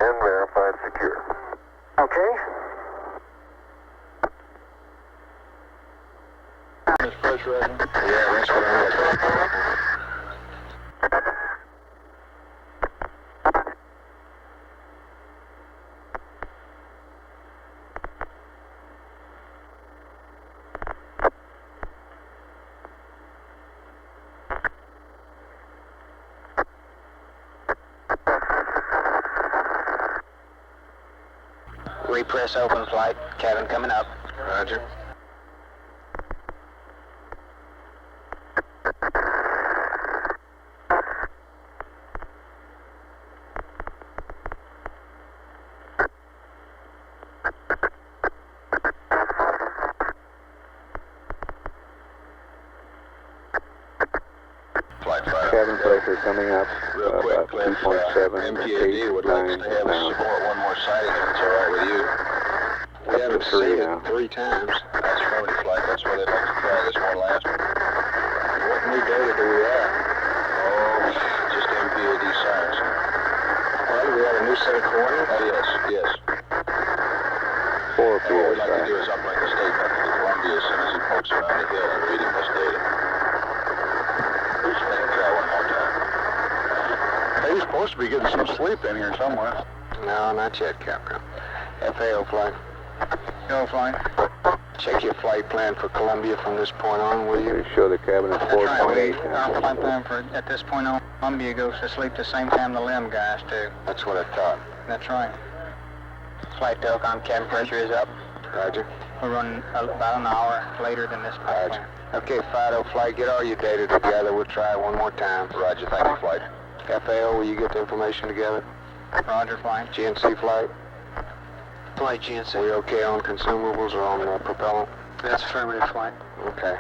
And verified secure. Okay. Pressurizing. Yeah, that's what I'm looking for. Repress open flight. Cabin coming up. Roger. pressure coming up Real quick, about Cliff, 2.7, MPAD would like 8, us to have 9 us now. support one more sighting if it's all right with you. We Up to haven't 3 seen now. it 3 times. That's affirmative flight. That's why they'd like to try this one last one. What new data do we have? Oh, just MPAD science. Well, do we have a new set of coordinates? Yes. 4 And what we'd like to PSI. do is uplink a statement to the Columbia as soon as he pokes around the hill and reading this data. Just let him try one more time. Hey, he's supposed to be getting some sleep in here somewhere. No, not yet, Capcom. FAO flight. Go flight. Check your flight plan for Columbia from this point on, will you? They show the cabin at 4.8 Our now. flight plan for at this point on, Columbia goes to sleep the same time the limb guys do. That's what I thought. That's right. Flight telecom cabin pressure is up. Roger. We're running about an hour later than this flight Roger. plan. Okay, Fido flight, get all your data together. We'll try it one more time. Roger, thank you, flight. FAO, will you get the information together? Roger, flight. GNC flight? Flight GNC. We okay on consumables or on propellant? That's affirmative, flight. Okay.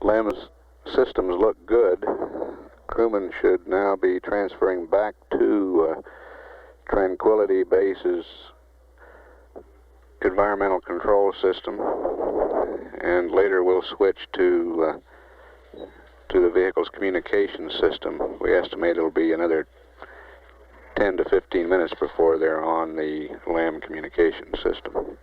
LEM's systems look good. Crewmen should now be transferring back to Tranquility Base's environmental control system, and later we'll switch to the vehicle's communication system. We estimate it'll be another 10 to 15 minutes before they're on the LEM communication system.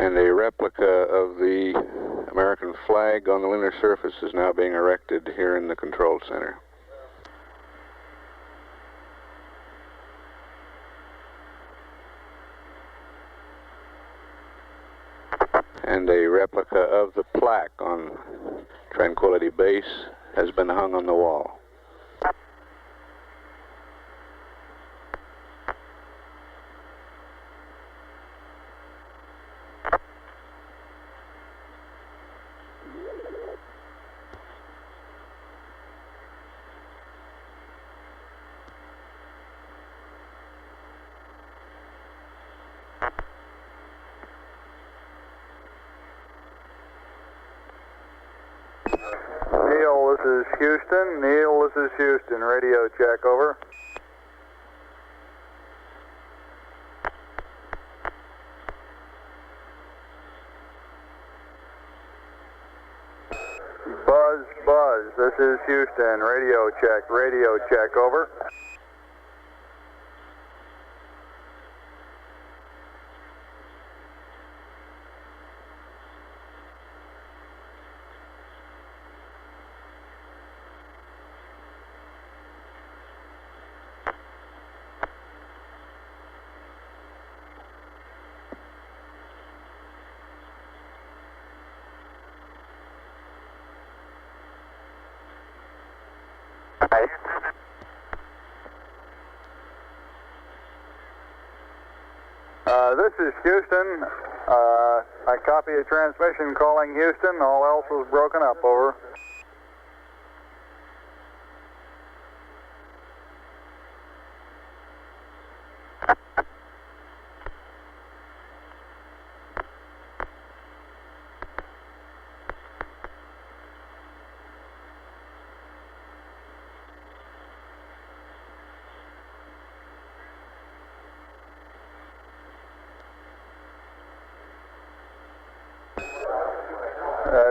And a replica of the American flag on the lunar surface is now being erected here in the control center. And a replica of the plaque on Tranquility Base has been hung on the wall. Neil, this is Houston. Neil, this is Houston. Radio check, over. Buzz, buzz. This is Houston. Radio check, over. This is Houston. I copy a transmission calling Houston. All else was broken up, over.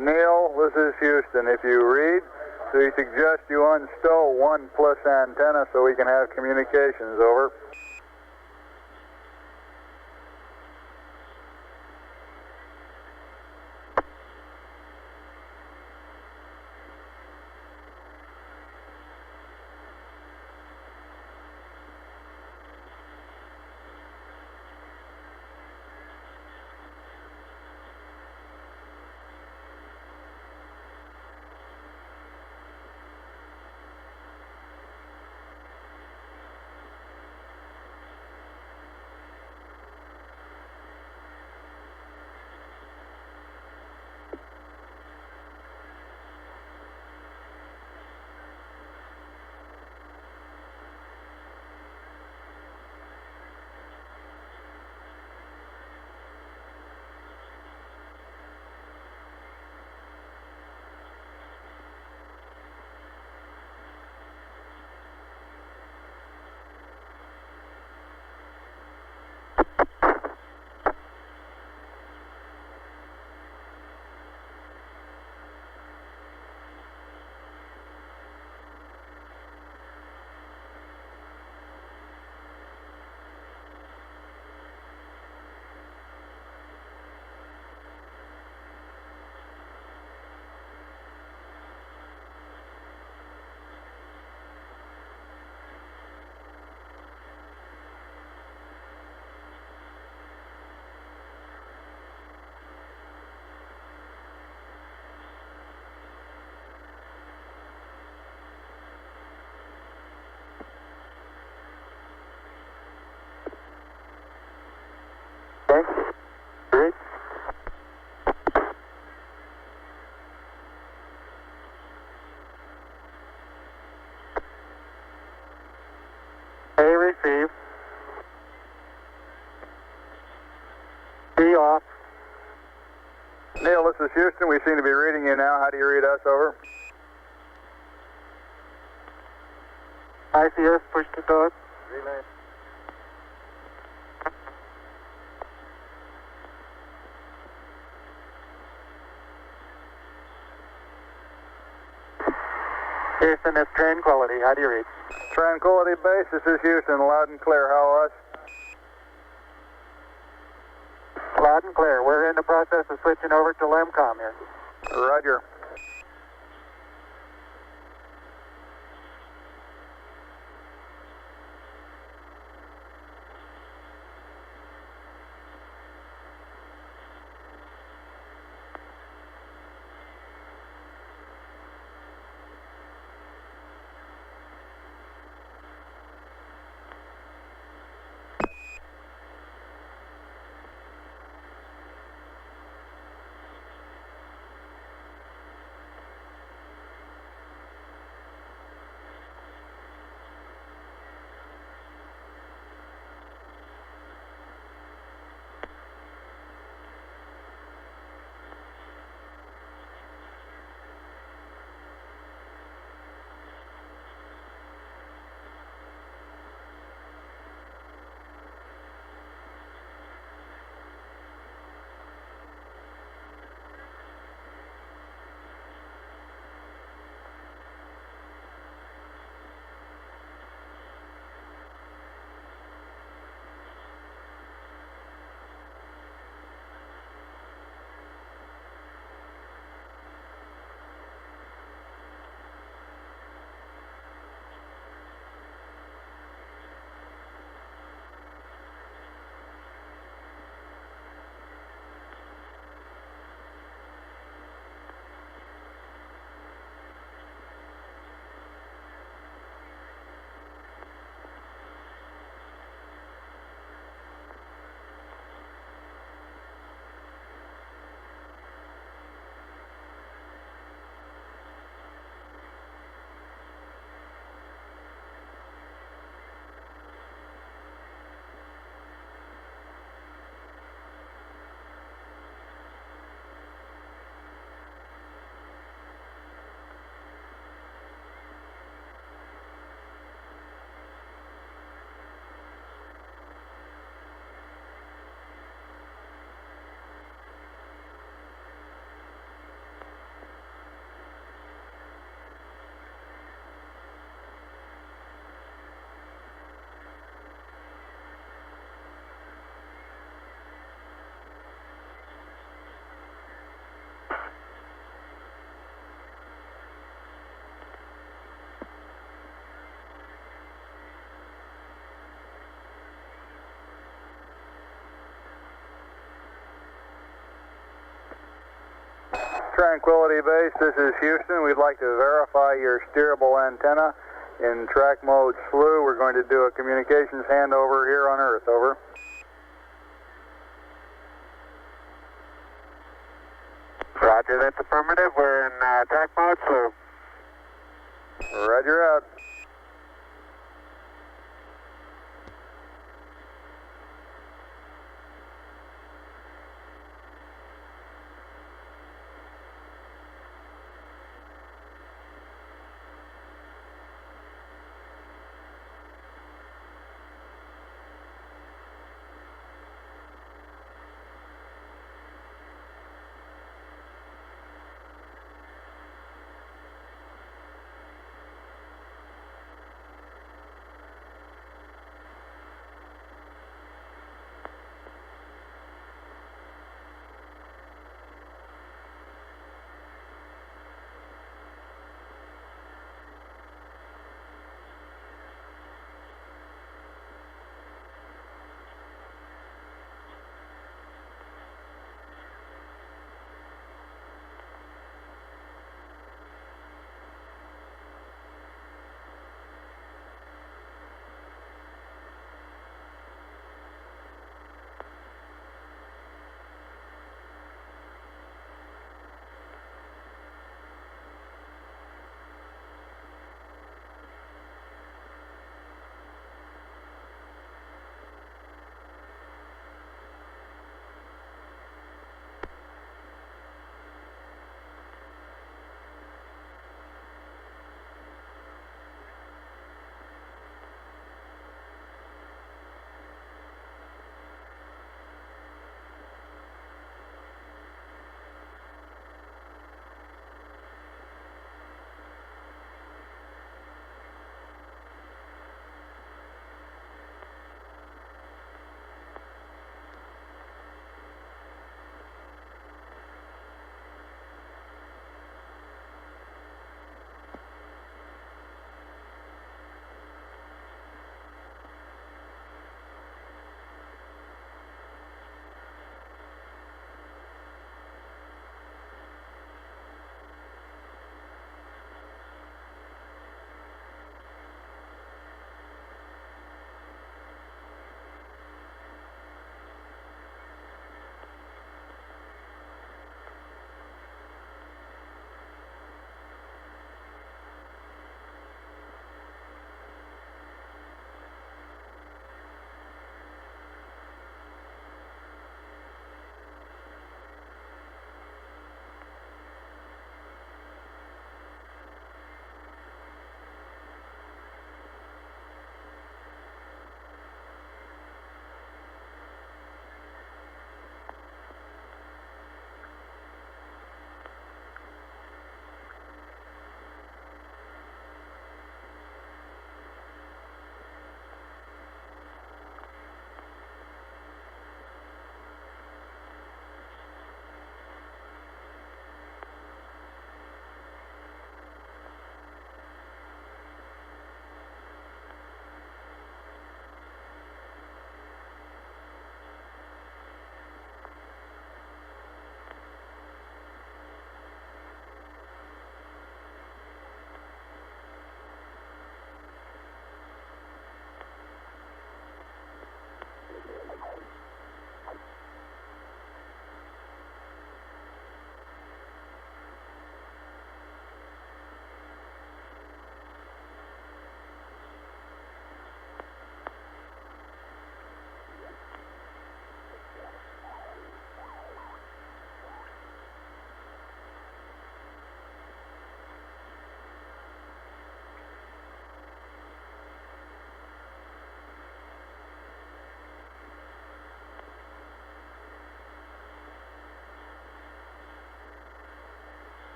Neil, this is Houston. If you read, we suggest you unstow 1+ antenna so we can have communications, over. A receive. B off. Neil, this is Houston. We seem to be reading you now. How do you read us, over? ICS push to dog. Relay. Houston, it's Tranquility. How do you read? Tranquility Base, this is Houston. Loud and clear. How us? Loud Loud and clear. We're in the process of switching over to LEMCOM here. Roger. Tranquility Base, this is Houston. We'd like to verify your steerable antenna in track mode slew. We're going to do a communications handover here on Earth, over. Roger, that's affirmative. We're in track mode slew. Roger out.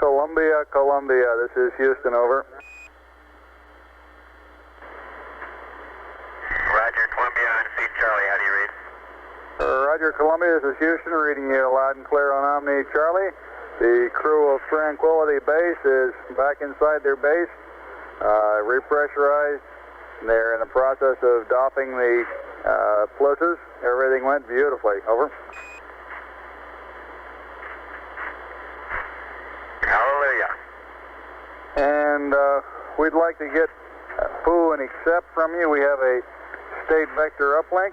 Columbia, Columbia, this is Houston, over. Roger, Columbia on C Charlie, how do you read? Roger, Columbia, this is Houston, reading you loud and clear on Omni Charlie. The crew of Tranquility Base is back inside their base, repressurized. They're in the process of doffing the plusses. Everything went beautifully, over. Hallelujah. And we'd like to get Pooh and accept from you. We have a state vector uplink,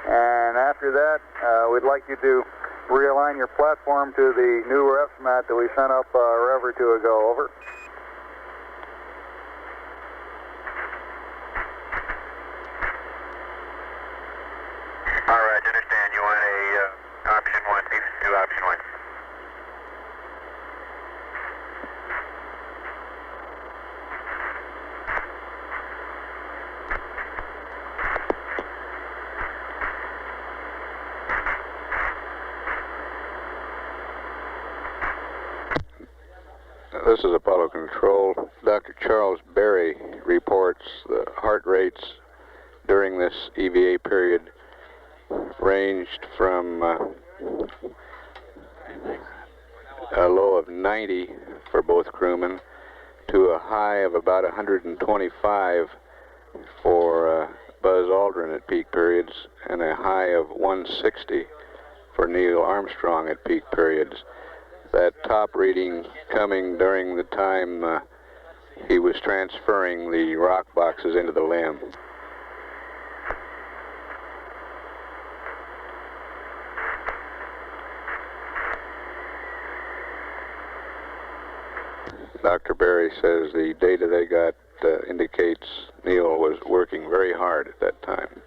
and after that, we'd like you to realign your platform to the new refs mat that we sent up a rev or two ago, over. All right, understand. You want a option 1, please do option 1. This is Apollo Control. Dr. Charles Berry reports the heart rates during this EVA period ranged from a low of 90 for both crewmen to a high of about 125 for Buzz Aldrin at peak periods, and a high of 160 for Neil Armstrong at peak periods. That top reading coming during the time he was transferring the rock boxes into the LEM. Dr. Berry says the data they got indicates Neil was working very hard at that time.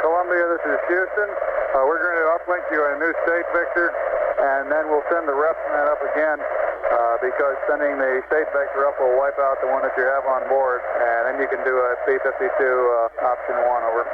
Columbia, this is Houston. We're going to uplink you a new state vector, and then we'll send the ref mat up again because sending the state vector up will wipe out the one that you have on board, and then you can do a P-52 option 1, over.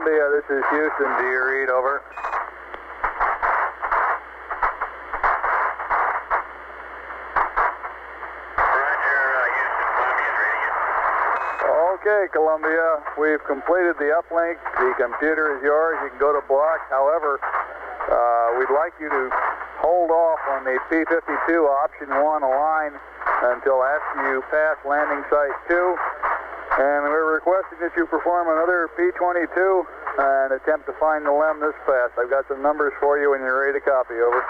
Columbia, this is Houston. Do you read? Over. Okay, Columbia, we've completed the uplink. The computer is yours. You can go to block. However, we'd like you to hold off on the P-52 option 1 align until after you pass landing site 2. And we're requesting that you perform another P-22 and attempt to find the LEM this pass. I've got some numbers for you when you're ready to copy. Over.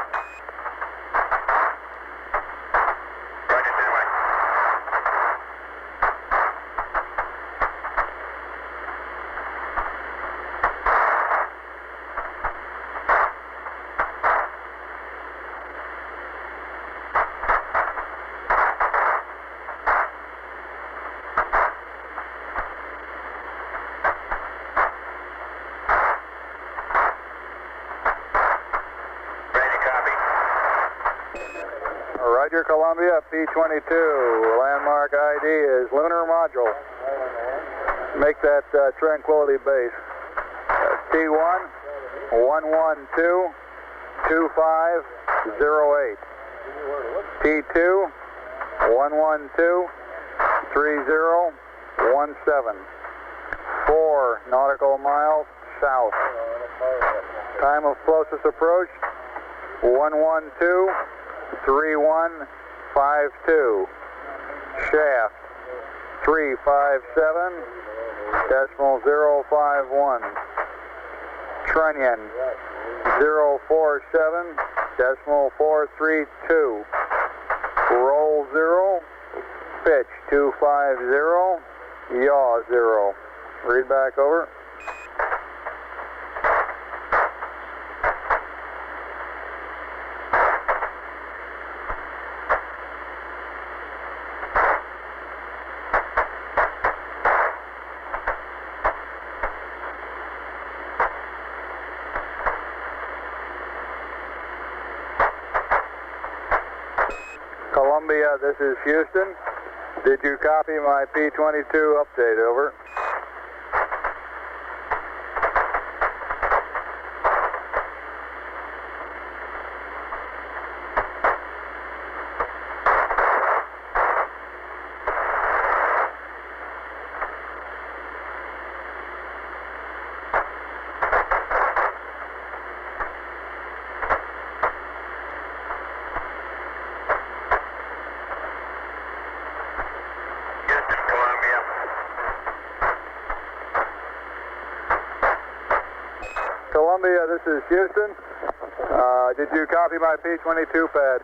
Roger, Columbia, P-22. Landmark ID is Lunar Module. Make that Tranquility Base. T1 112 2508. T2 112 3017. 4 nautical miles south. Time of closest approach 112 3152. Shaft 357.051. Trunnion 047.432. Roll 0. Pitch 250. Yaw 0. Read back. Over. Columbia, this is Houston. Did you copy my P-22 update? Over. Columbia, this is Houston. Did you copy my P-22 pad?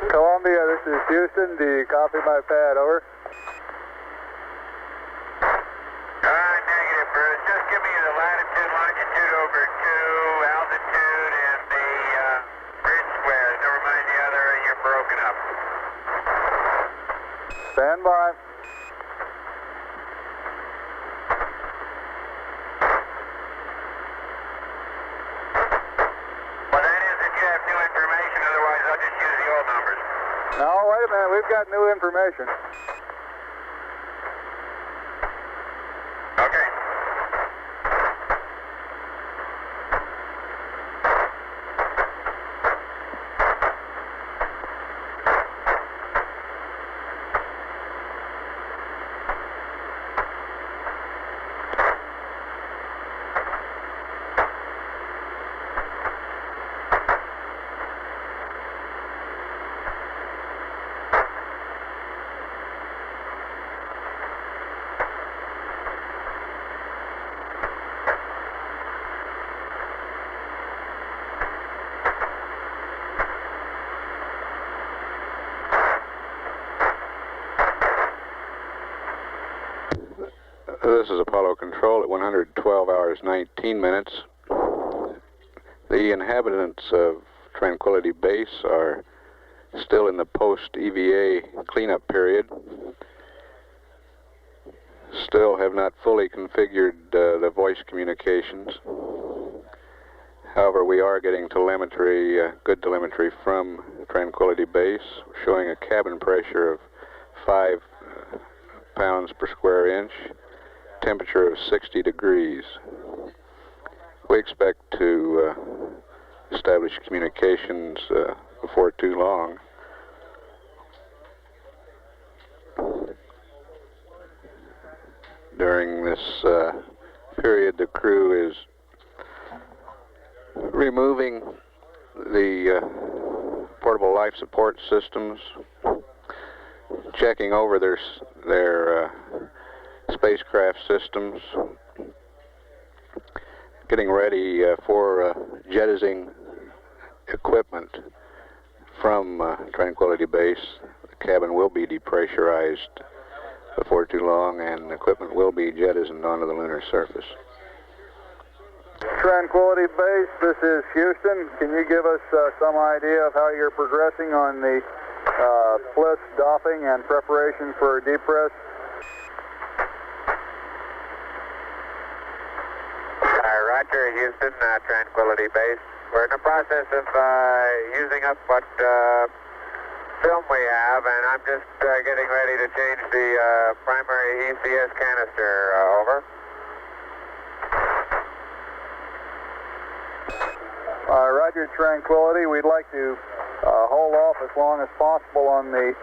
Columbia, this is Houston. Do you copy my pad? Over. Negative, Bruce. Just give me the latitude, longitude over 2, altitude, and the grid squares. Never mind the other, you're broken up. Stand by. Well, that is if you have new information. Otherwise, I'll just use the old numbers. No, wait a minute. We've got new information. Okay. This is Apollo Control at 112 hours 19 minutes. The inhabitants of Tranquility Base are still in the post-EVA cleanup period. Still have not fully configured the voice communications. However, we are getting telemetry, good telemetry from Tranquility Base, showing a cabin pressure of 5 pounds per square inch, temperature of 60 degrees. We expect to establish communications before too long. During this period, the crew is removing the portable life support systems, checking over their spacecraft systems, getting ready for jettisoning equipment from Tranquility Base. The cabin will be depressurized before too long, and equipment will be jettisoned onto the lunar surface. Tranquility Base, this is Houston. Can you give us some idea of how you're progressing on the bliss doffing and preparation for depress? Roger, Houston, Tranquility Base. We're in the process of using up what film we have, and I'm just getting ready to change the primary ECS canister. Over. Roger, Tranquility. We'd like to hold off as long as possible on the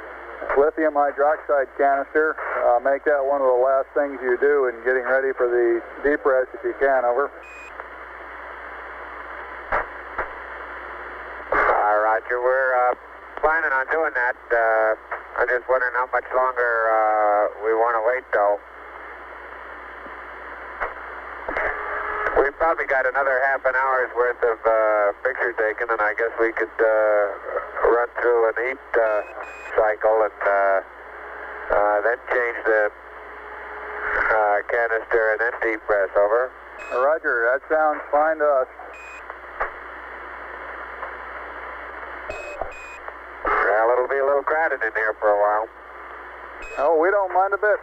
lithium hydroxide canister. Make that one of the last things you do in getting ready for the depress if you can. Over. Roger, we're planning on doing that. I'm just wondering how much longer we want to wait, though. We've probably got another half an hour's worth of picture taken, and I guess we could run through an heat cycle and then change the canister and then depress. Over. Roger, that sounds fine to us. Well, it'll be a little crowded in here for a while. Oh, we don't mind a bit.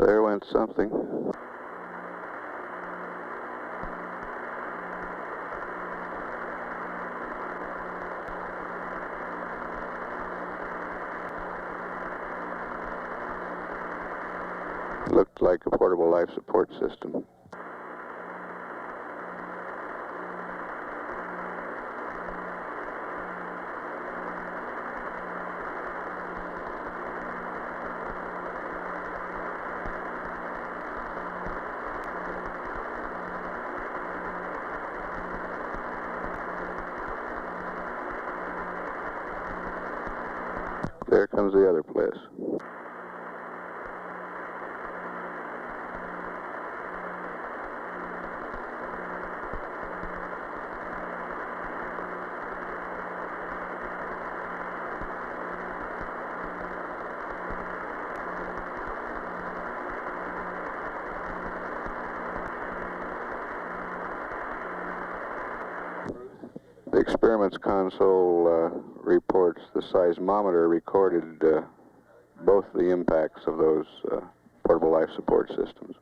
There went something. Looked like a portable life support system. There comes the other bliss. The experiments console reports the seismometer recorded both the impacts of those portable life support systems.